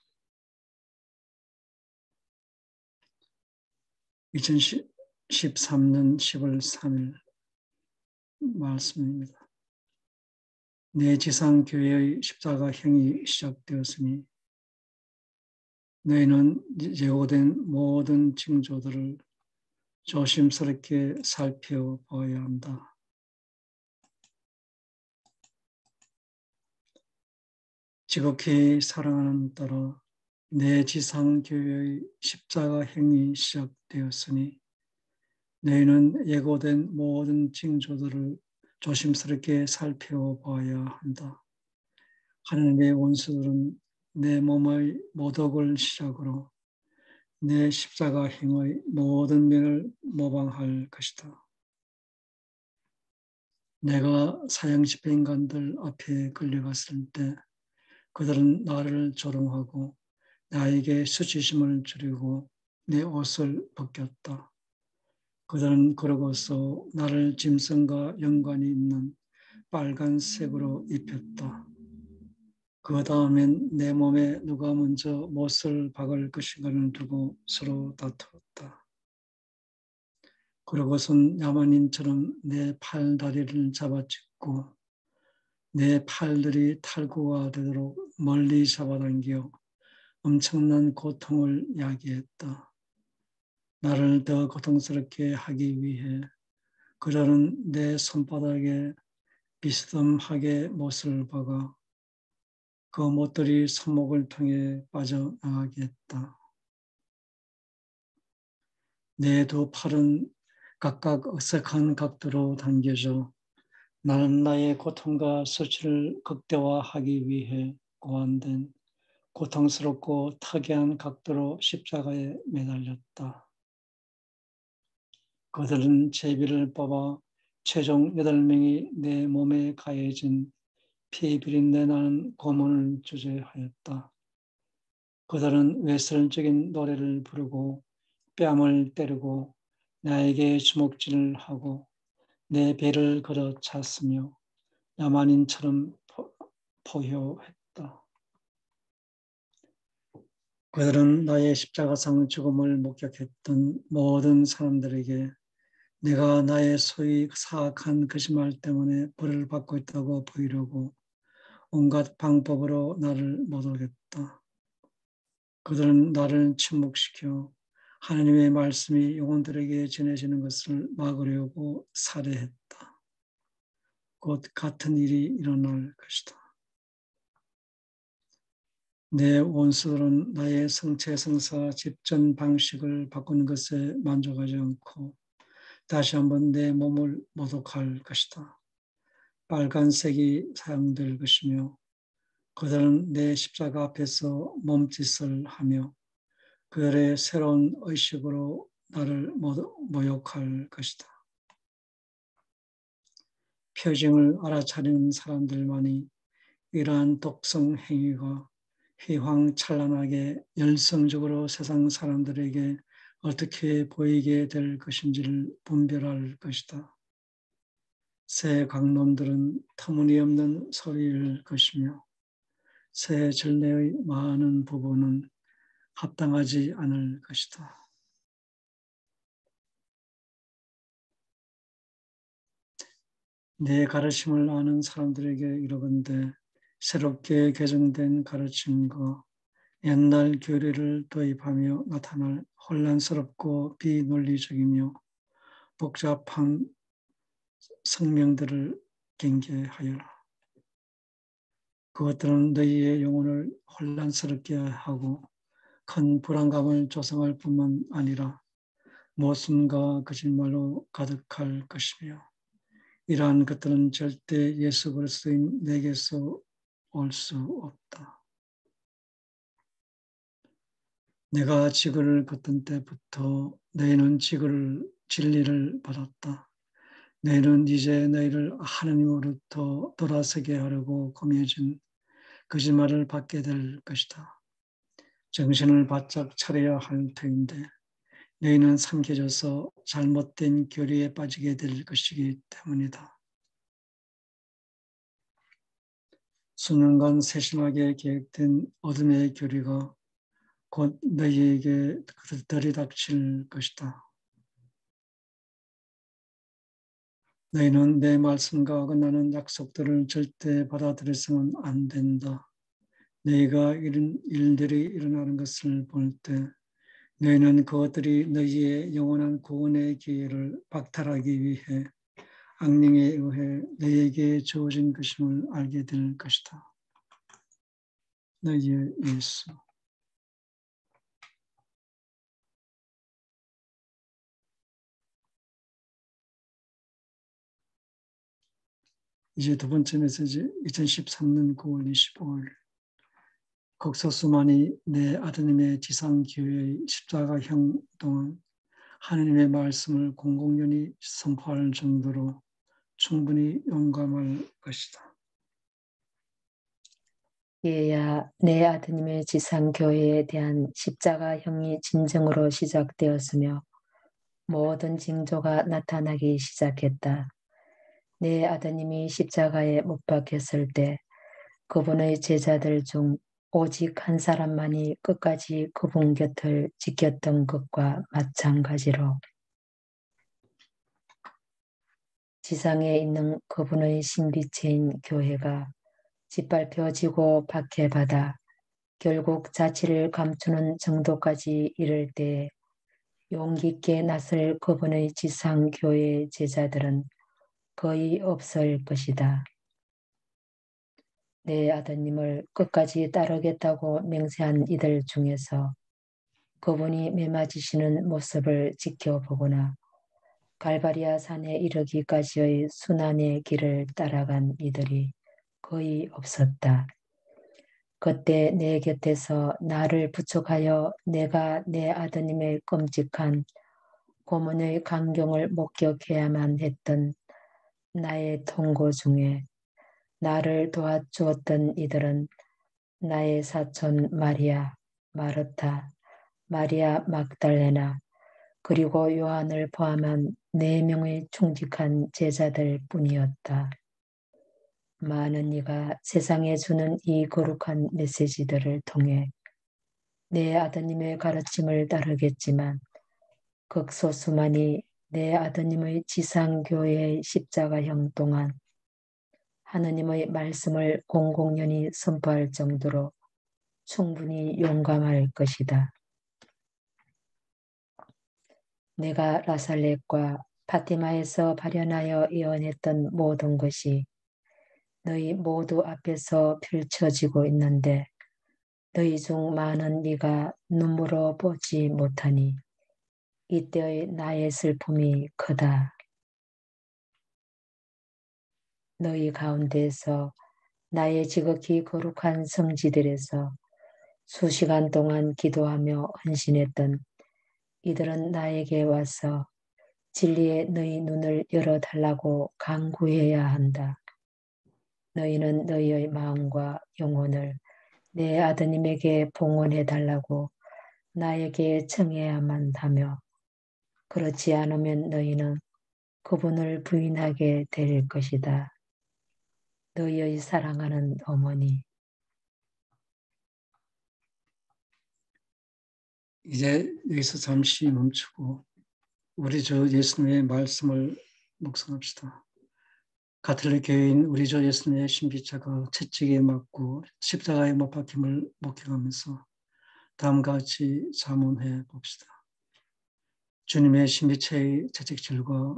2013년 10월 3일 말씀입니다. 내 지상교회의 십자가행이 시작되었으니 너희는 예고된 모든 징조들을 조심스럽게 살펴봐야 한다. 지극히 사랑하는 딸아, 내 지상교회의 십자가행이 시작되었으니 너희는 예고된 모든 징조들을 조심스럽게 살펴봐야 한다. 하나님의 원수들은 내 몸의 모독을 시작으로 내 십자가행의 모든 면을 모방할 것이다. 내가 사형집행관들 앞에 끌려갔을 때 그들은 나를 조롱하고 나에게 수치심을 주려고 내 옷을 벗겼다. 그들은 그러고서 나를 짐승과 연관이 있는 빨간색으로 입혔다. 그 다음엔 내 몸에 누가 먼저 못을 박을 것인가를 두고 서로 다투었다. 그러고선 야만인처럼 내 팔다리를 잡아찢고 내 팔들이 탈구가 되도록 멀리 잡아당겨 엄청난 고통을 야기했다. 나를 더 고통스럽게 하기 위해 그들은 내 손바닥에 비스듬하게 못을 박아 그 못들이 손목을 통해 빠져나가게 했다. 내 두 팔은 각각 어색한 각도로 당겨져 나는 나의 고통과 수치를 극대화하기 위해 고안된 고통스럽고 특이한 각도로 십자가에 매달렸다. 그들은 제비를 뽑아 최종 8명이 내 몸에 가해진 피 비린내 나는 고문을 주제하였다. 그들은 외설적인 노래를 부르고 뺨을 때리고 나에게 주먹질을 하고 내 배를 걷어찼으며 야만인처럼 포효했다. 그들은 나의 십자가상 죽음을 목격했던 모든 사람들에게 내가 나의 소위 사악한 거짓말 때문에 벌을 받고 있다고 보이려고 온갖 방법으로 나를 못 오겠다. 그들은 나를 침묵시켜 하나님의 말씀이 영혼들에게 전해지는 것을 막으려고 살해했다. 곧 같은 일이 일어날 것이다. 내 원수들은 나의 성체성사 집전 방식을 바꾸는 것에 만족하지 않고 다시 한번 내 몸을 모독할 것이다. 빨간색이 사용될 것이며 그들은 내 십자가 앞에서 몸짓을 하며 그들의 새로운 의식으로 나를 모욕할 것이다. 표징을 알아차리는 사람들만이 이러한 독성 행위가 휘황찬란하게 열성적으로 세상 사람들에게 어떻게 보이게 될 것인지를 분별할 것이다. 새 강놈들은 터무니없는 소리일 것이며 새 전례의 많은 부분은 합당하지 않을 것이다. 내 가르침을 아는 사람들에게 이르건대 새롭게 개정된 가르침과 옛날 교리를 도입하며 나타날 혼란스럽고 비논리적이며 복잡한 성명들을 경계하여라. 그것들은 너희의 영혼을 혼란스럽게 하고 큰 불안감을 조성할 뿐만 아니라 모순과 거짓말로 가득할 것이며 이러한 것들은 절대 예수 그리스도인 내게서 올 수 없다. 내가 지구를 걷던 때부터 너희는 진리를 받았다. 너희는 이제 너희를 하나님으로부터 돌아서게 하려고 꾸며진 거짓말을 받게 될 것이다. 정신을 바짝 차려야 할 터인데 너희는 삼켜져서 잘못된 교리에 빠지게 될 것이기 때문이다. 수년간 세심하게 계획된 어둠의 교리가 곧 너희에게 들이닥칠 것이다. 너희는 내 말씀과 어긋나는 약속들을 절대 받아들여서는 안 된다. 너희가 이런 일들이 일어나는 것을 볼 때 너희는 그것들이 너희의 영원한 구원의 기회를 박탈하기 위해 악령에 의해 너희에게 주어진 것임을 알게 될 것이다. 너희의 예수. 이제 두 번째 메시지 2013년 9월 25일 곡소수만이 내 아드님의 지상교회의 십자가형 동안 하나님의 말씀을 공공연히 선포할 정도로 충분히 용감할 것이다. 이에야 내 아드님의 지상교회에 대한 십자가형이 진정으로 시작되었으며 모든 징조가 나타나기 시작했다. 내 아드님이 십자가에 못 박혔을 때 그분의 제자들 중 오직 한 사람만이 끝까지 그분 곁을 지켰던 것과 마찬가지로 지상에 있는 그분의 신비체인 교회가 짓밟혀지고 박해받아 결국 자취를 감추는 정도까지 이를 때 용기 있게 나설 그분의 지상교회 제자들은 거의 없을 것이다. 내 아드님을 끝까지 따르겠다고 맹세한 이들 중에서 그분이 매맞으시는 모습을 지켜보거나 갈바리아 산에 이르기까지의 순환의 길을 따라간 이들이 거의 없었다. 그때 내 곁에서 나를 부축하여 내가 내 아드님의 끔찍한 고문의 강경을 목격해야만 했던 나의 통고 중에 나를 도와주었던 이들은 나의 사촌 마리아, 마르타, 마리아 막달레나, 그리고 요한을 포함한 4명의 충직한 제자들 뿐이었다. 많은 이가 세상에 주는 이 거룩한 메시지들을 통해 내 아드님의 가르침을 따르겠지만 극소수만이 내 아드님의 지상교회의 십자가형 동안 하느님의 말씀을 공공연히 선포할 정도로 충분히 용감할 것이다. 내가 라살렛과 파티마에서 발현하여 예언했던 모든 것이 너희 모두 앞에서 펼쳐지고 있는데 너희 중 많은 이가 눈물로 보지 못하니 이때의 나의 슬픔이 크다. 너희 가운데서 나의 지극히 거룩한 성지들에서 수시간 동안 기도하며 헌신했던 이들은 나에게 와서 진리의 너희 눈을 열어달라고 간구해야 한다. 너희는 너희의 마음과 영혼을 내 아드님에게 봉헌해달라고 나에게 청해야만 하며 그렇지 않으면 너희는 그분을 부인하게 될 것이다. 너희의 사랑하는 어머니. 이제 여기서 잠시 멈추고 우리 주 예수님의 말씀을 묵상합시다. 가톨릭 교회인 우리 주 예수님의 신비자가 채찍에 맞고 십자가에 못 박힘을 목격하면서 다음과 같이 자문해 봅시다. 주님의 신비체의 채찍질과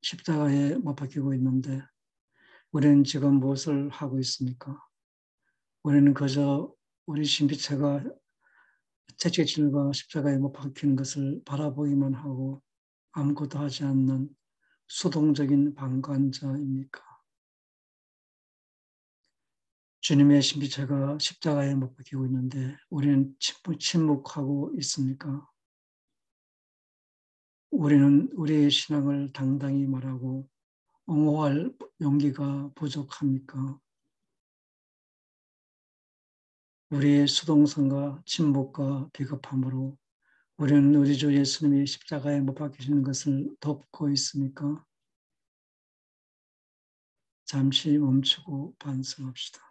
십자가에 못 박히고 있는데 우리는 지금 무엇을 하고 있습니까? 우리는 그저 우리 신비체가 채찍질과 십자가에 못 박히는 것을 바라보기만 하고 아무것도 하지 않는 수동적인 방관자입니까? 주님의 신비체가 십자가에 못 박히고 있는데 우리는 침묵하고 있습니까? 우리는 우리의 신앙을 당당히 말하고 옹호할 용기가 부족합니까? 우리의 수동성과 침묵과 비겁함으로 우리는 우리 주 예수님이 십자가에 못 박히시는 것을 덮고 있습니까? 잠시 멈추고 반성합시다.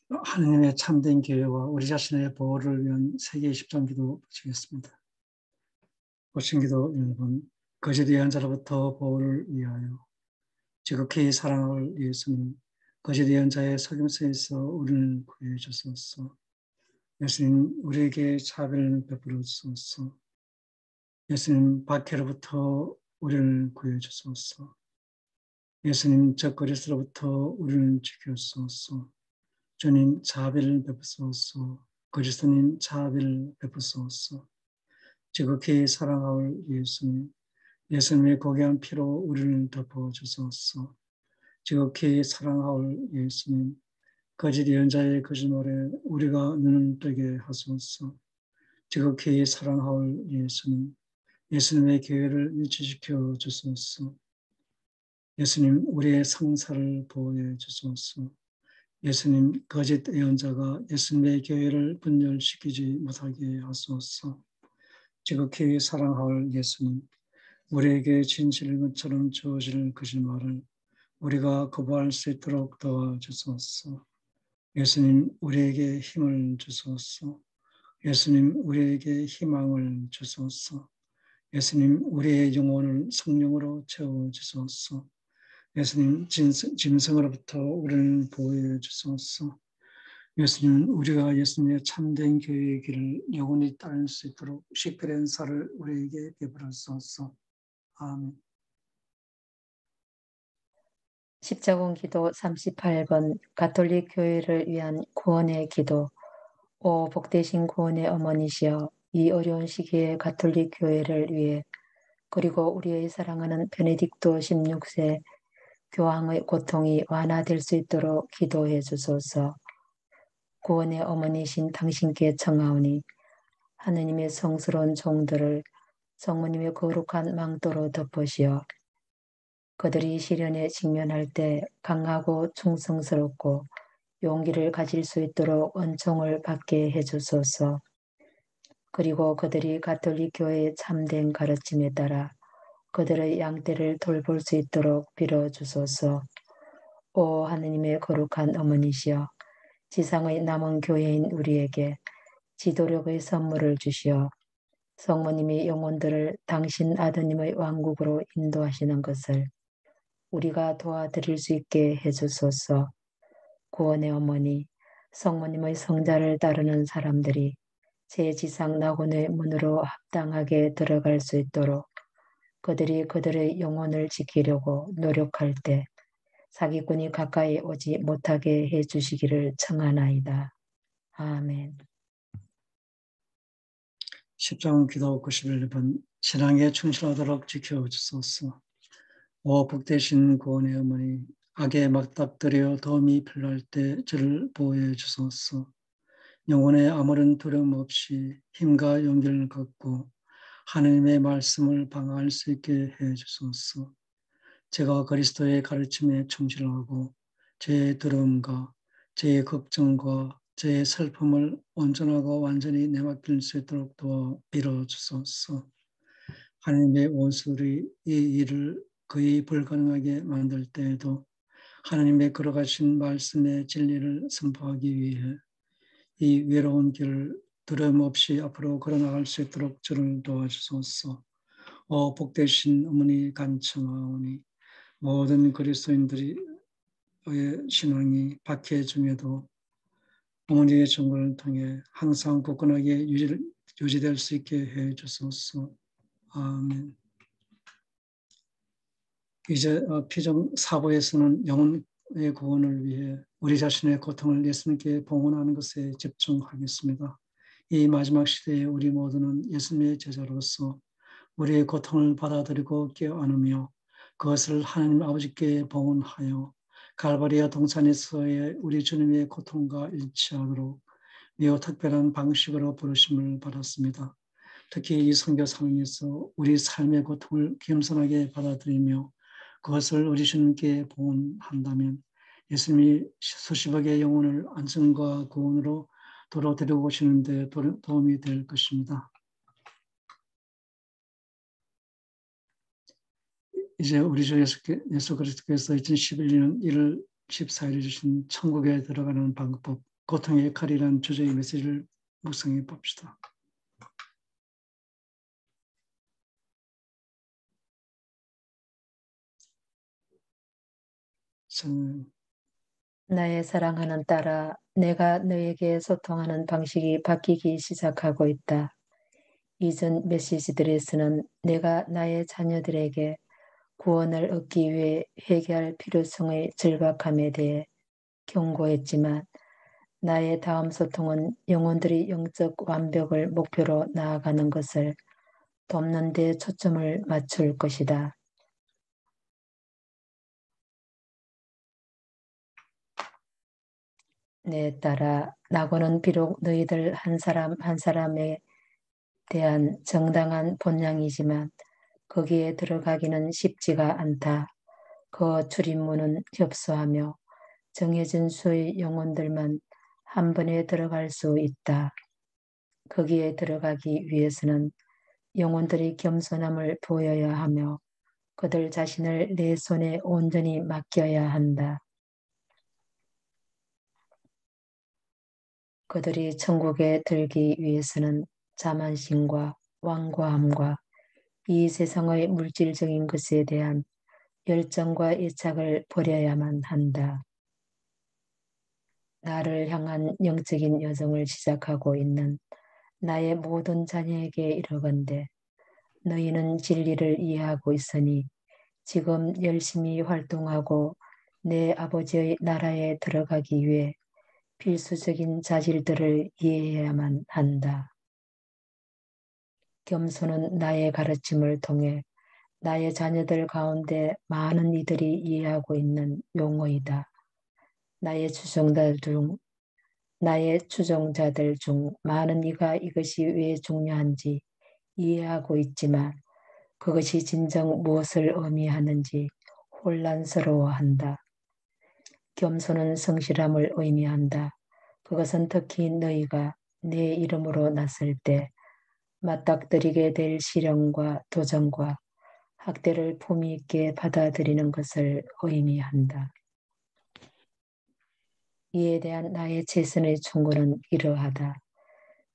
하느님의 참된 교회와 우리 자신의 보호를 위한 세계 10장 기도 드리겠습니다. 고친기도 1번 거짓 예언자로부터 보호를 위하여 지극히 사랑을 예수님 거짓 예언자의 속임수에서 우리를 구해 주소서. 예수님 우리에게 자비를 베풀어 주소서. 예수님 박해로부터 우리를 구해 주소서. 예수님 적그리스로부터 우리를 지켜주소서. 주님 자비를 베푸소서. 그리스도님 자비를 베푸소서. 지극히 사랑하올 예수님, 예수님의 고귀한 피로 우리를 덮어주소서. 지극히 사랑하올 예수님, 거짓 예언자의 거짓말에 우리가 눈을 뜨게 하소서. 지극히 사랑하올 예수님, 예수님의 교회를 유치시켜 주소서. 예수님, 우리의 성사를 보호해 주소서. 예수님, 거짓 예언자가 예수님의 교회를 분열시키지 못하게 하소서. 지극히 사랑하올 예수님, 우리에게 진실인 것처럼 주어질 거짓말을 우리가 거부할 수 있도록 도와주소서. 예수님, 우리에게 힘을 주소서. 예수님, 우리에게 희망을 주소서. 예수님, 우리의 영혼을 성령으로 채워주소서. 예수님, 짐승으로부터 우리를 보호해 주소서. 예수님, 우리가 예수님의 참된 교회의 길을 영원히 따를 수 있도록 식별의 은사를 우리에게 베풀어소서. 아멘. 십자군 기도 38번 가톨릭 교회를 위한 구원의 기도. 오 복되신 구원의 어머니시여, 이 어려운 시기에 가톨릭 교회를 위해 그리고 우리의 사랑하는 베네딕토 16세 교황의 고통이 완화될 수 있도록 기도해 주소서. 구원의 어머니신 당신께 청하오니 하느님의 성스러운 종들을 성모님의 거룩한 망토로 덮으시어 그들이 시련에 직면할 때 강하고 충성스럽고 용기를 가질 수 있도록 은총을 받게 해주소서. 그리고 그들이 가톨릭 교회의 참된 가르침에 따라 그들의 양떼를 돌볼 수 있도록 빌어주소서. 오 하느님의 거룩한 어머니시여, 지상의 남은 교회인 우리에게 지도력의 선물을 주시어 성모님이 영혼들을 당신 아드님의 왕국으로 인도하시는 것을 우리가 도와드릴 수 있게 해주소서. 구원의 어머니, 성모님의 성자를 따르는 사람들이 제 지상 낙원의 문으로 합당하게 들어갈 수 있도록 그들이 그들의 영혼을 지키려고 노력할 때 사기꾼이 가까이 오지 못하게 해주시기를 청하나이다. 아멘. 십자군 기도 91번 신앙에 충실하도록 지켜주소서. 오 복되신 구원의 어머니, 악에 맞닥뜨려 도움이 필요할 때 저를 보호해 주소서. 영혼에 아무런 두려움 없이 힘과 용기를 갖고 하나님의 말씀을 방어할 수 있게 해 주소서. 제가 그리스도의 가르침에 충실하고 제 두려움과 제 걱정과 제 슬픔을 온전하고 완전히 내맡길 수 있도록 도와 빌어주소서. 하나님의 원수들이 이 일을 거의 불가능하게 만들 때에도 하나님의 걸어가신 말씀의 진리를 선포하기 위해 이 외로운 길을 두려움 없이 앞으로 걸어나갈 수 있도록 저를 도와주소서. 오 복되신 어머니 간청하오니 모든 그리스도인들의 신앙이 박해 중에도 어머니의 정보를 통해 항상 굳건하게 유지될 수 있게 해 주소서. 아멘. 이제 피정 사부에서는 영혼의 구원을 위해 우리 자신의 고통을 예수님께 봉헌하는 것에 집중하겠습니다. 이 마지막 시대에 우리 모두는 예수님의 제자로서 우리의 고통을 받아들이고 껴안으며 그것을 하나님 아버지께 봉헌하여 갈바리아 동산에서의 우리 주님의 고통과 일치하도록 매우 특별한 방식으로 부르심을 받았습니다. 특히 이 선교 상황에서 우리 삶의 고통을 겸손하게 받아들이며 그것을 우리 주님께 봉헌한다면 예수님이 수십억의 영혼을 안전과 구원으로 도로 데리고 오시는 데 도움이 될 것입니다. 이제 우리 주 예수 그리스도께서 2011년 1월 14일에 주신 천국에 들어가는 방법, 고통의 칼이라는 주제의 메시지를 묵상해 봅시다. 성령. 나의 사랑하는 딸아, 내가 너에게 소통하는 방식이 바뀌기 시작하고 있다. 이전 메시지들에서는 내가 나의 자녀들에게 구원을 얻기 위해 회개할 필요성의 절박함에 대해 경고했지만 나의 다음 소통은 영혼들이 영적 완벽을 목표로 나아가는 것을 돕는 데 초점을 맞출 것이다. 내 딸아, 낙원은 비록 너희들 한 사람 한 사람에 대한 정당한 본향이지만 거기에 들어가기는 쉽지가 않다. 그 출입문은 협소하며 정해진 수의 영혼들만 한 번에 들어갈 수 있다. 거기에 들어가기 위해서는 영혼들이 겸손함을 보여야 하며 그들 자신을 내 손에 온전히 맡겨야 한다. 그들이 천국에 들기 위해서는 자만심과 완고함과 이 세상의 물질적인 것에 대한 열정과 애착을 버려야만 한다. 나를 향한 영적인 여정을 시작하고 있는 나의 모든 자녀에게 이르건대 너희는 진리를 이해하고 있으니 지금 열심히 활동하고 내 아버지의 나라에 들어가기 위해 필수적인 자질들을 이해해야만 한다. 겸손은 나의 가르침을 통해 나의 자녀들 가운데 많은 이들이 이해하고 있는 용어이다. 나의 추종자들 중 많은 이가 이것이 왜 중요한지 이해하고 있지만 그것이 진정 무엇을 의미하는지 혼란스러워한다. 겸손은 성실함을 의미한다. 그것은 특히 너희가 내 이름으로 나설 때 맞닥뜨리게 될 시련과 도전과 학대를 품위 있게 받아들이는 것을 의미한다. 이에 대한 나의 최선의 충고는 이러하다.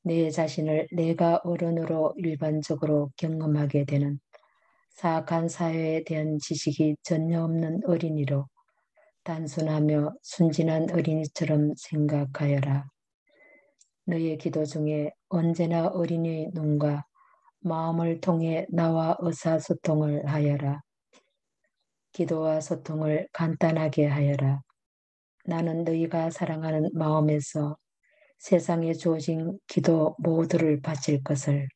내 자신을 내가 어른으로 일반적으로 경험하게 되는 사악한 사회에 대한 지식이 전혀 없는 어린이로 단순하며 순진한 어린이처럼 생각하여라. 너의 기도 중에 언제나 어린이의 눈과 마음을 통해 나와 의사소통을 하여라. 기도와 소통을 간단하게 하여라. 나는 너희가 사랑하는 마음에서 세상에 주어진 기도 모두를 바칠 것을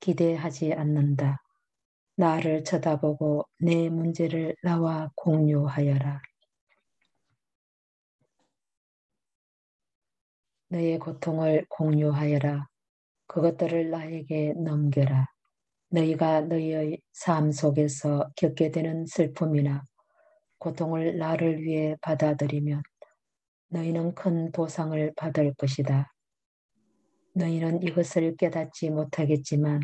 기대하지 않는다. 나를 쳐다보고 내 문제를 나와 공유하여라. 너의 고통을 공유하여라. 그것들을 나에게 넘겨라. 너희가 너희의 삶 속에서 겪게 되는 슬픔이나 고통을 나를 위해 받아들이면 너희는 큰 보상을 받을 것이다. 너희는 이것을 깨닫지 못하겠지만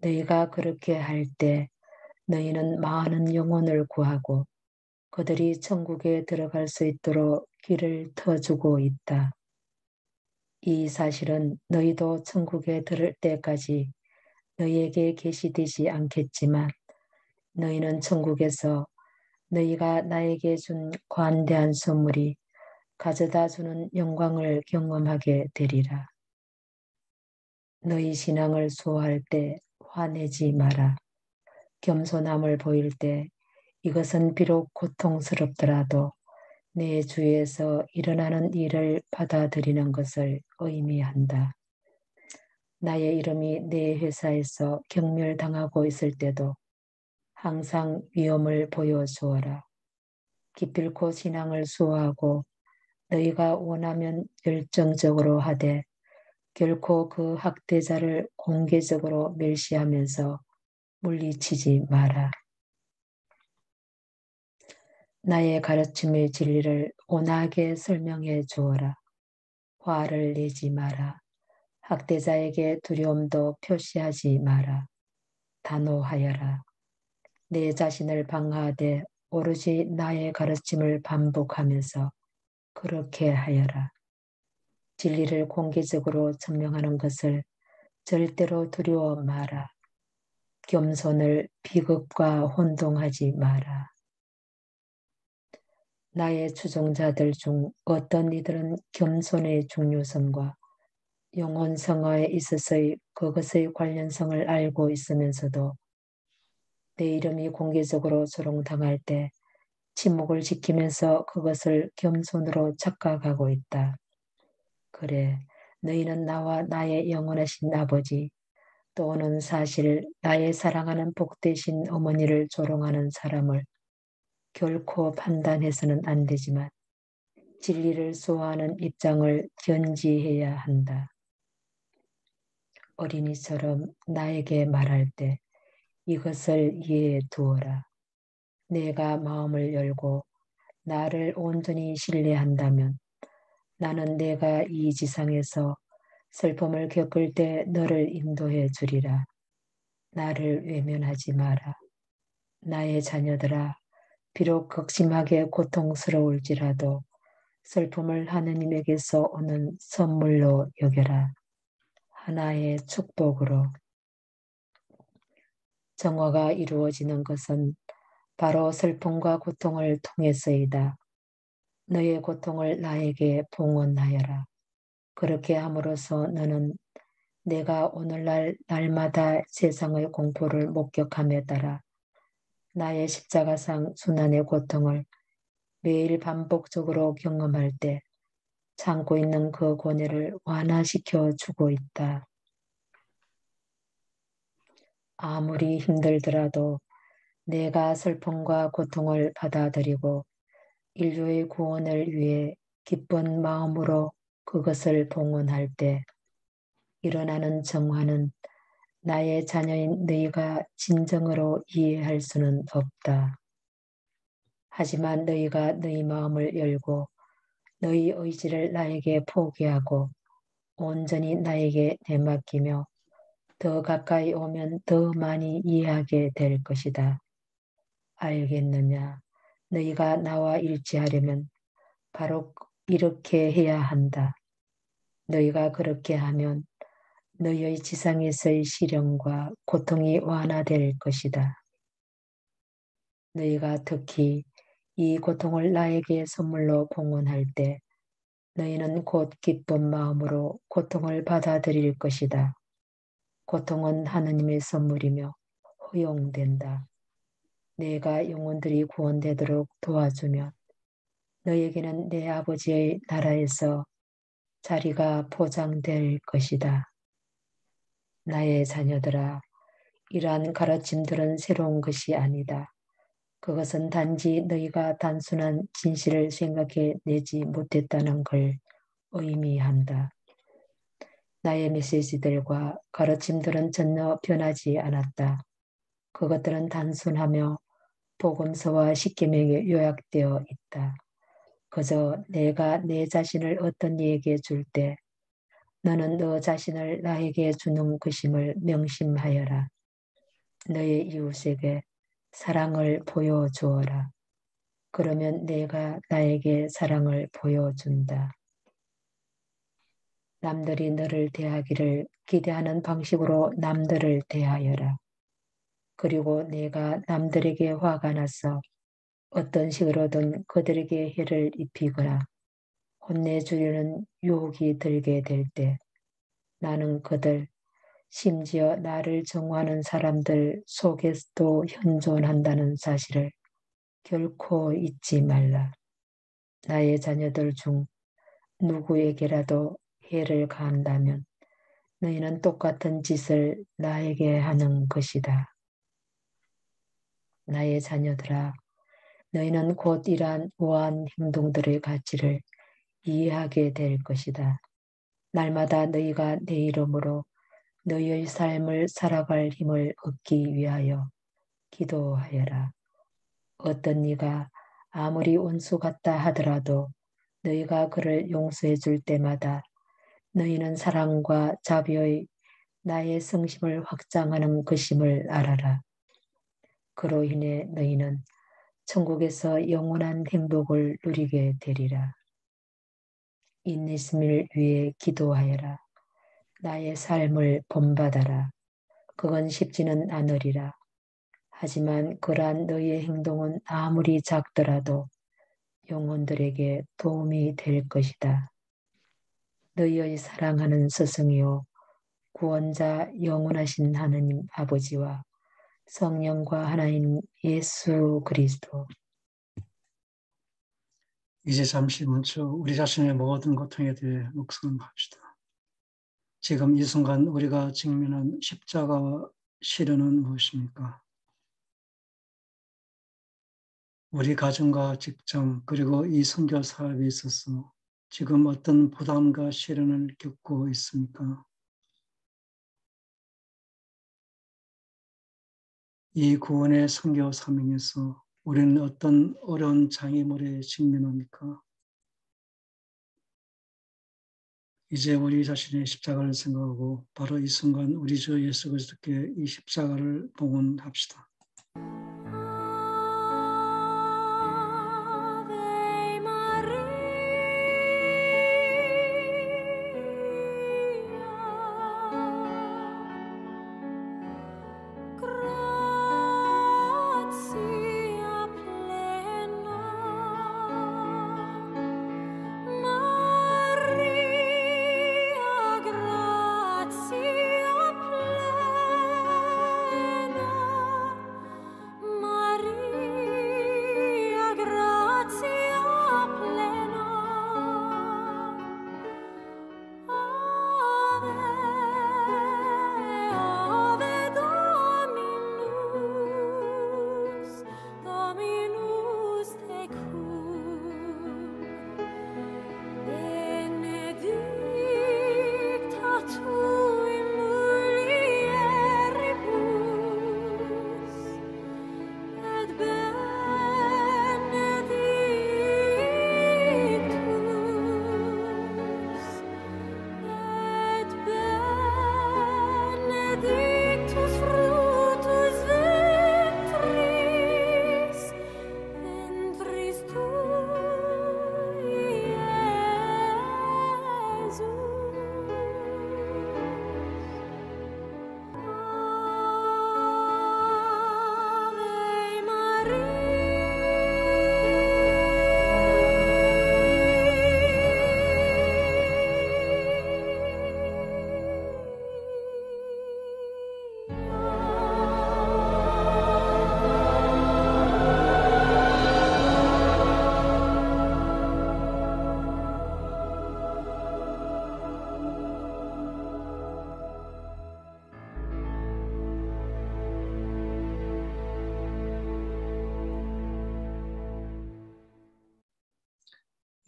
너희가 그렇게 할 때 너희는 많은 영혼을 구하고 그들이 천국에 들어갈 수 있도록 길을 터주고 있다. 이 사실은 너희도 천국에 들을 때까지 너희에게 계시되지 않겠지만 너희는 천국에서 너희가 나에게 준 관대한 선물이 가져다 주는 영광을 경험하게 되리라. 너희 신앙을 수호할 때 화내지 마라. 겸손함을 보일 때 이것은 비록 고통스럽더라도 내 주위에서 일어나는 일을 받아들이는 것을 의미한다. 나의 이름이 내 회사에서 경멸당하고 있을 때도 항상 위험을 보여주어라. 기필코 신앙을 수호하고 너희가 원하면 열정적으로 하되 결코 그 학대자를 공개적으로 멸시하면서 물리치지 마라. 나의 가르침의 진리를 온화하게 설명해 주어라. 화를 내지 마라. 학대자에게 두려움도 표시하지 마라. 단호하여라. 내 자신을 방어하되 오로지 나의 가르침을 반복하면서 그렇게 하여라. 진리를 공개적으로 증명하는 것을 절대로 두려워 마라. 겸손을 비극과 혼동하지 마라. 나의 추종자들 중 어떤 이들은 겸손의 중요성과 영혼 성화에 있어서의 그것의 관련성을 알고 있으면서도 내 이름이 공개적으로 조롱당할 때 침묵을 지키면서 그것을 겸손으로 착각하고 있다. 그래, 너희는 나와 나의 영원하신 아버지 또는 사실 나의 사랑하는 복되신 어머니를 조롱하는 사람을 결코 판단해서는 안 되지만 진리를 소화하는 입장을 견지해야 한다. 어린이처럼 나에게 말할 때 이것을 이해해 두어라. 내가 마음을 열고 나를 온전히 신뢰한다면 나는 내가 이 지상에서 슬픔을 겪을 때 너를 인도해 주리라. 나를 외면하지 마라. 나의 자녀들아, 비록 극심하게 고통스러울지라도 슬픔을 하느님에게서 오는 선물로 여겨라. 하나의 축복으로. 정화가 이루어지는 것은 바로 슬픔과 고통을 통해서이다. 너의 고통을 나에게 봉헌하여라. 그렇게 함으로써 너는 내가 오늘날 날마다 세상의 공포를 목격함에 따라 나의 십자가상 순환의 고통을 매일 반복적으로 경험할 때 참고 있는 그 고뇌를 완화시켜 주고 있다. 아무리 힘들더라도 내가 슬픔과 고통을 받아들이고 인류의 구원을 위해 기쁜 마음으로 그것을 봉헌할 때 일어나는 정화는 나의 자녀인 너희가 진정으로 이해할 수는 없다. 하지만 너희가 너희 마음을 열고 너희 의지를 나에게 포기하고 온전히 나에게 내맡기며 더 가까이 오면 더 많이 이해하게 될 것이다. 알겠느냐? 너희가 나와 일치하려면 바로 이렇게 해야 한다. 너희가 그렇게 하면 너희의 지상에서의 시련과 고통이 완화될 것이다. 너희가 특히 이 고통을 나에게 선물로 봉헌할 때 너희는 곧 기쁜 마음으로 고통을 받아들일 것이다. 고통은 하느님의 선물이며 허용된다. 내가 영혼들이 구원되도록 도와주며 너에게는 내 아버지의 나라에서 자리가 보장될 것이다. 나의 자녀들아, 이러한 가르침들은 새로운 것이 아니다. 그것은 단지 너희가 단순한 진실을 생각해 내지 못했다는 걸 의미한다. 나의 메시지들과 가르침들은 전혀 변하지 않았다. 그것들은 단순하며 복음서와 십계명에 요약되어 있다. 그저 내가 내 자신을 어떤 이에게 줄 때 너는 너 자신을 나에게 주는 것임을 명심하여라. 너의 이웃에게 사랑을 보여주어라. 그러면 내가 나에게 사랑을 보여준다. 남들이 너를 대하기를 기대하는 방식으로 남들을 대하여라. 그리고 내가 남들에게 화가 나서 어떤 식으로든 그들에게 해를 입히거나 혼내주려는 유혹이 들게 될 때 나는 그들, 심지어 나를 정화하는 사람들 속에서도 현존한다는 사실을 결코 잊지 말라. 나의 자녀들 중 누구에게라도 해를 가한다면 너희는 똑같은 짓을 나에게 하는 것이다. 나의 자녀들아, 너희는 곧 이러한 우아한 행동들의 가치를 이해하게 될 것이다. 날마다 너희가 내 이름으로 너희의 삶을 살아갈 힘을 얻기 위하여 기도하여라. 어떤 이가 아무리 원수 같다 하더라도 너희가 그를 용서해 줄 때마다 너희는 사랑과 자비의 나의 성심을 확장하는 것임을 알아라. 그로 인해 너희는 천국에서 영원한 행복을 누리게 되리라. 인내심을 위해 기도하여라. 나의 삶을 본받아라. 그건 쉽지는 않으리라. 하지만 그러한 너희의 행동은 아무리 작더라도 영혼들에게 도움이 될 것이다. 너희의 사랑하는 스승이요 구원자 영원하신 하나님 아버지와 성령과 하나님 예수 그리스도. 이제 잠시 멈춰 우리 자신의 모든 고통에 대해 묵상합시다. 지금 이 순간 우리가 직면한 십자가와 시련은 무엇입니까? 우리 가정과 직장 그리고 이 선교 사업에 있어서 지금 어떤 부담과 시련을 겪고 있습니까? 이 구원의 선교 사명에서 우리는 어떤 어려운 장애물에 직면합니까? 이제 우리 자신의 십자가를 생각하고 바로 이 순간 우리 주 예수 그리스도께 이 십자가를 봉헌합시다.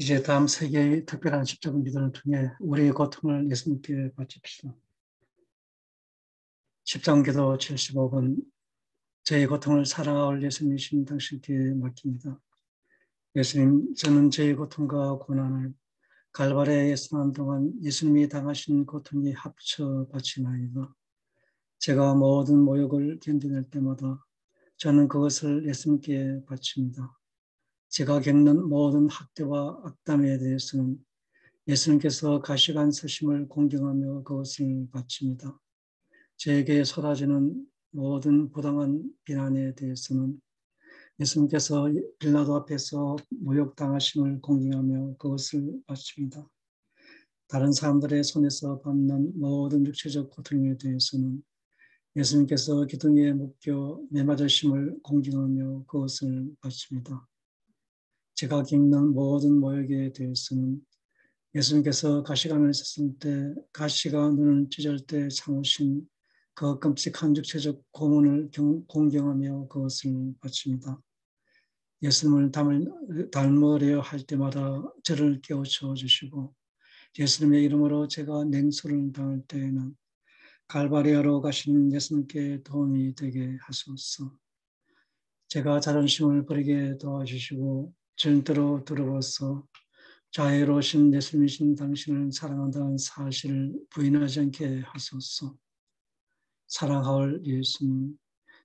이제 다음 세 개의 특별한 십자가 기도를 통해 우리의 고통을 예수님께 바칩시다. 십자가 기도 75번 저의 고통을 사랑하올 예수님이신 당신께 맡깁니다. 예수님, 저는 저의 고통과 고난을 갈바리에 사는 동안 예수님이 당하신 고통이 합쳐 바치나이다. 제가 모든 모욕을 견뎌낼 때마다 저는 그것을 예수님께 바칩니다. 제가 겪는 모든 학대와 악담에 대해서는 예수님께서 가시관 서심을 공경하며 그것을 바칩니다. 저에게 쏟아지는 모든 부당한 비난에 대해서는 예수님께서 빌라도 앞에서 모욕당하심을 공경하며 그것을 바칩니다. 다른 사람들의 손에서 받는 모든 육체적 고통에 대해서는 예수님께서 기둥에 묶여 매맞으심을 공경하며 그것을 바칩니다. 제가 겪는 모든 모욕에 대해서는 예수님께서 가시관을 썼을 때 가시가 눈을 찢을 때 참으신 그 끔찍한 육체적 고문을 공경하며 그것을 바칩니다. 예수님을 닮으려 할 때마다 저를 깨우쳐 주시고 예수님의 이름으로 제가 냉소를 당할 때에는 갈바리아로 가시는 예수님께 도움이 되게 하소서. 제가 자존심을 버리게 도와주시고 절대로 두려워서 자애로우신 예수님이신 당신을 사랑한다는 사실을 부인하지 않게 하소서. 사랑하올 예수님,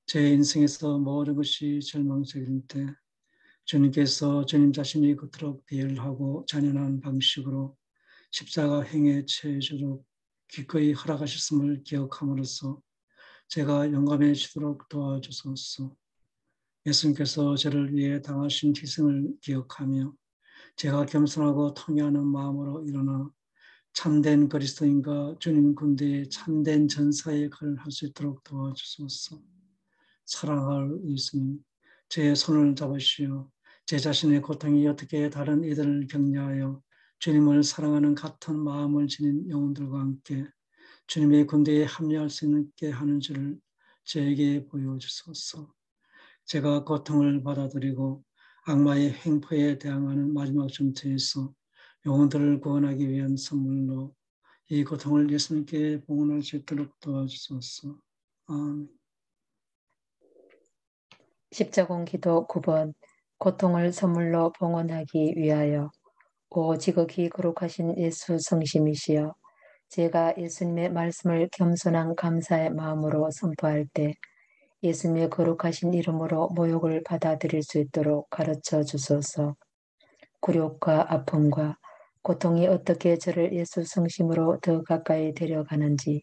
제 인생에서 모든 것이 절망적일 때 주님께서 주님 자신이 그토록 비열하고 잔인한 방식으로 십자가 행에 처해주도록 기꺼이 허락하셨음을 기억함으로써 제가 용감해지도록 도와주소서. 예수님께서 저를 위해 당하신 희생을 기억하며 제가 겸손하고 통회하는 마음으로 일어나 참된 그리스도인과 주님 군대의 참된 전사의 역할을 할 수 있도록 도와주소서. 사랑할 예수님, 제 손을 잡으시어 제 자신의 고통이 어떻게 다른 이들을 격려하여 주님을 사랑하는 같은 마음을 지닌 영혼들과 함께 주님의 군대에 합류할 수 있게 하는 줄을 저에게 보여주소서. 제가 고통을 받아들이고 악마의 횡포에 대항하는 마지막 전투에서 영혼들을 구원하기 위한 선물로 이 고통을 예수님께 봉헌할 수 있도록 도와주소서. 아멘. 십자군 기도 9번. 고통을 선물로 봉헌하기 위하여. 오 지극히 거룩하신 예수 성심이시여, 제가 예수님의 말씀을 겸손한 감사의 마음으로 선포할 때 예수님의 거룩하신 이름으로 모욕을 받아들일 수 있도록 가르쳐 주소서. 굴욕과 아픔과 고통이 어떻게 저를 예수 성심으로 더 가까이 데려가는지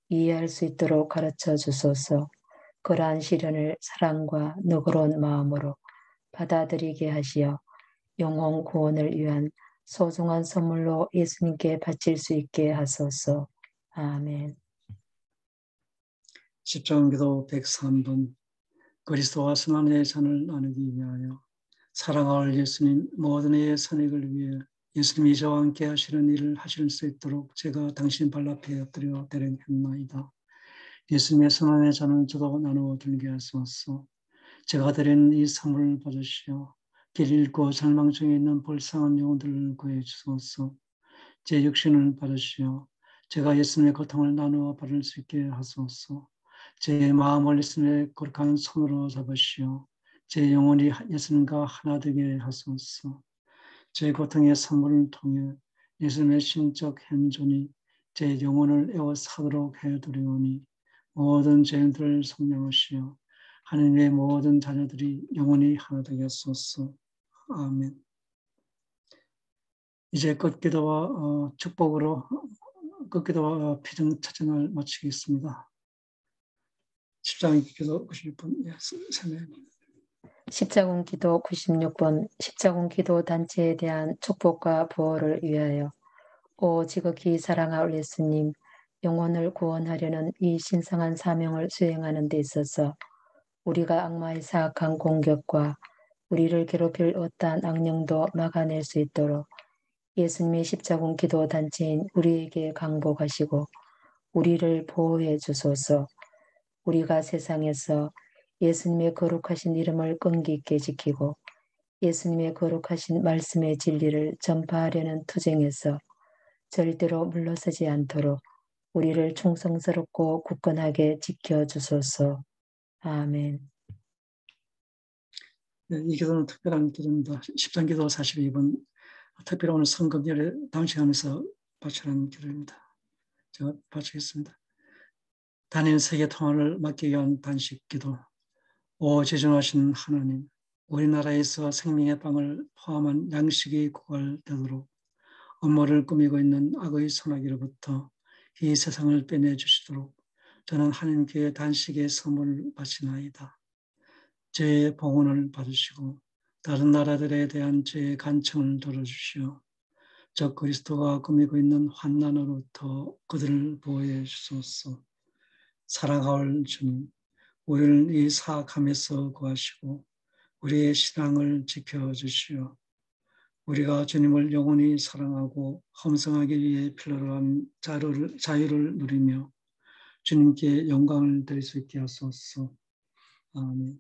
이해할 수 있도록 가르쳐 주소서. 그러한 시련을 사랑과 너그러운 마음으로 받아들이게 하시어 영혼 구원을 위한 소중한 선물로 예수님께 바칠 수 있게 하소서. 아멘. 십자군기도 103번. 그리스도와 선한의 잔을 나누기 위하여. 사랑할 예수님, 모든 이의 선익을 위해 예수님이 저와 함께 하시는 일을 하실 수 있도록 제가 당신 발 앞에 엎드려 대령했나이다. 예수님의 선한의 잔을 저도 나누어 들게 하소서. 제가 드린 이 선물을 받으시어 길 잃고 절망 중에 있는 불쌍한 영혼들을 구해 주소서. 제 육신을 받으시어 제가 예수님의 고통을 나누어 받을 수 있게 하소서. 제 마음을 예수님의 거룩한 손으로 잡으시어 제 영혼이 예수님과 하나 되게 하소서. 제 고통의 선물을 통해 예수님의 신적 현존이 제 영혼을 에워싸도록 해드리오니 모든 죄인들을 속량하시어 하나님의 모든 자녀들이 영원히 하나 되겠소서. 아멘. 이제 끝기도와 축복으로 끝기도와 피정 차전을 마치겠습니다. 십자군 기도 96번 세명. 십자군 기도 96번. 십자군 기도 단체에 대한 축복과 보호를 위하여. 오 지극히 사랑할 예수님, 영혼을 구원하려는 이 신성한 사명을 수행하는 데 있어서 우리가 악마의 사악한 공격과 우리를 괴롭힐 어떠한 악령도 막아낼 수 있도록 예수님의 십자군 기도 단체인 우리에게 강복하시고 우리를 보호해 주소서. 우리가 세상에서 예수님의 거룩하신 이름을 끈기 있게 지키고 예수님의 거룩하신 말씀의 진리를 전파하려는 투쟁에서 절대로 물러서지 않도록 우리를 충성스럽고 굳건하게 지켜주소서. 아멘. 네, 이 기도는 특별한 기도입니다. 십자기도 42번. 특별히 오늘 성금절에 당시하면서 바치는 기도입니다. 제가 바치겠습니다. 단일 세계 통화를 막기 위한 단식 기도. 오 지존하신 하나님, 우리나라에서 생명의 빵을 포함한 양식이 고갈되도록 음모를 꾸미고 있는 악의 소나기로부터 이 세상을 빼내주시도록 저는 하나님께 단식의 선물을 바치나이다. 제 봉헌을 받으시고 다른 나라들에 대한 제 간청을 들어주시어 저 그리스도가 꾸미고 있는 환난으로부터 그들을 보호해 주소서. 사랑할 주님, 우리를 이 사악함에서 구하시고 우리의 신앙을 지켜주시어 우리가 주님을 영원히 사랑하고 험성하기 위해 필요로 한 자유를 누리며 주님께 영광을 드릴 수 있게 하소서. 아멘.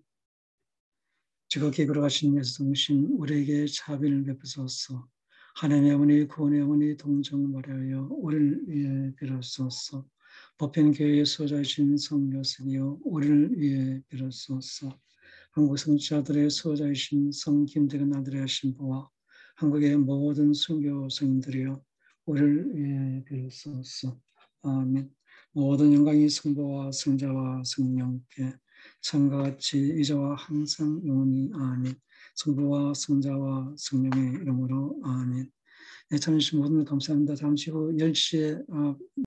지극히 거룩하신 예수 성심 우리에게 자비를 베푸소서. 하나님의 어머니 구원의 어머니 동정 마리아여 우리를 위해 빌어소서. 보편교회의 소자이신 성요셉이여 우리를 위해 빌어소서. 한국 성지자들의 소자이신 성 김대근 아들의 신부와 한국의 모든 순교 성인들이여 우리를 위해 빌어소서. 아멘. 모든 영광이 성부와 성자와 성령께 참과 같이 이제와 항상 영원히 아멘. 성부와 성자와 성령의 이름으로 아멘. 네, 참여해주신 모든 감사합니다. 잠시 후 10시에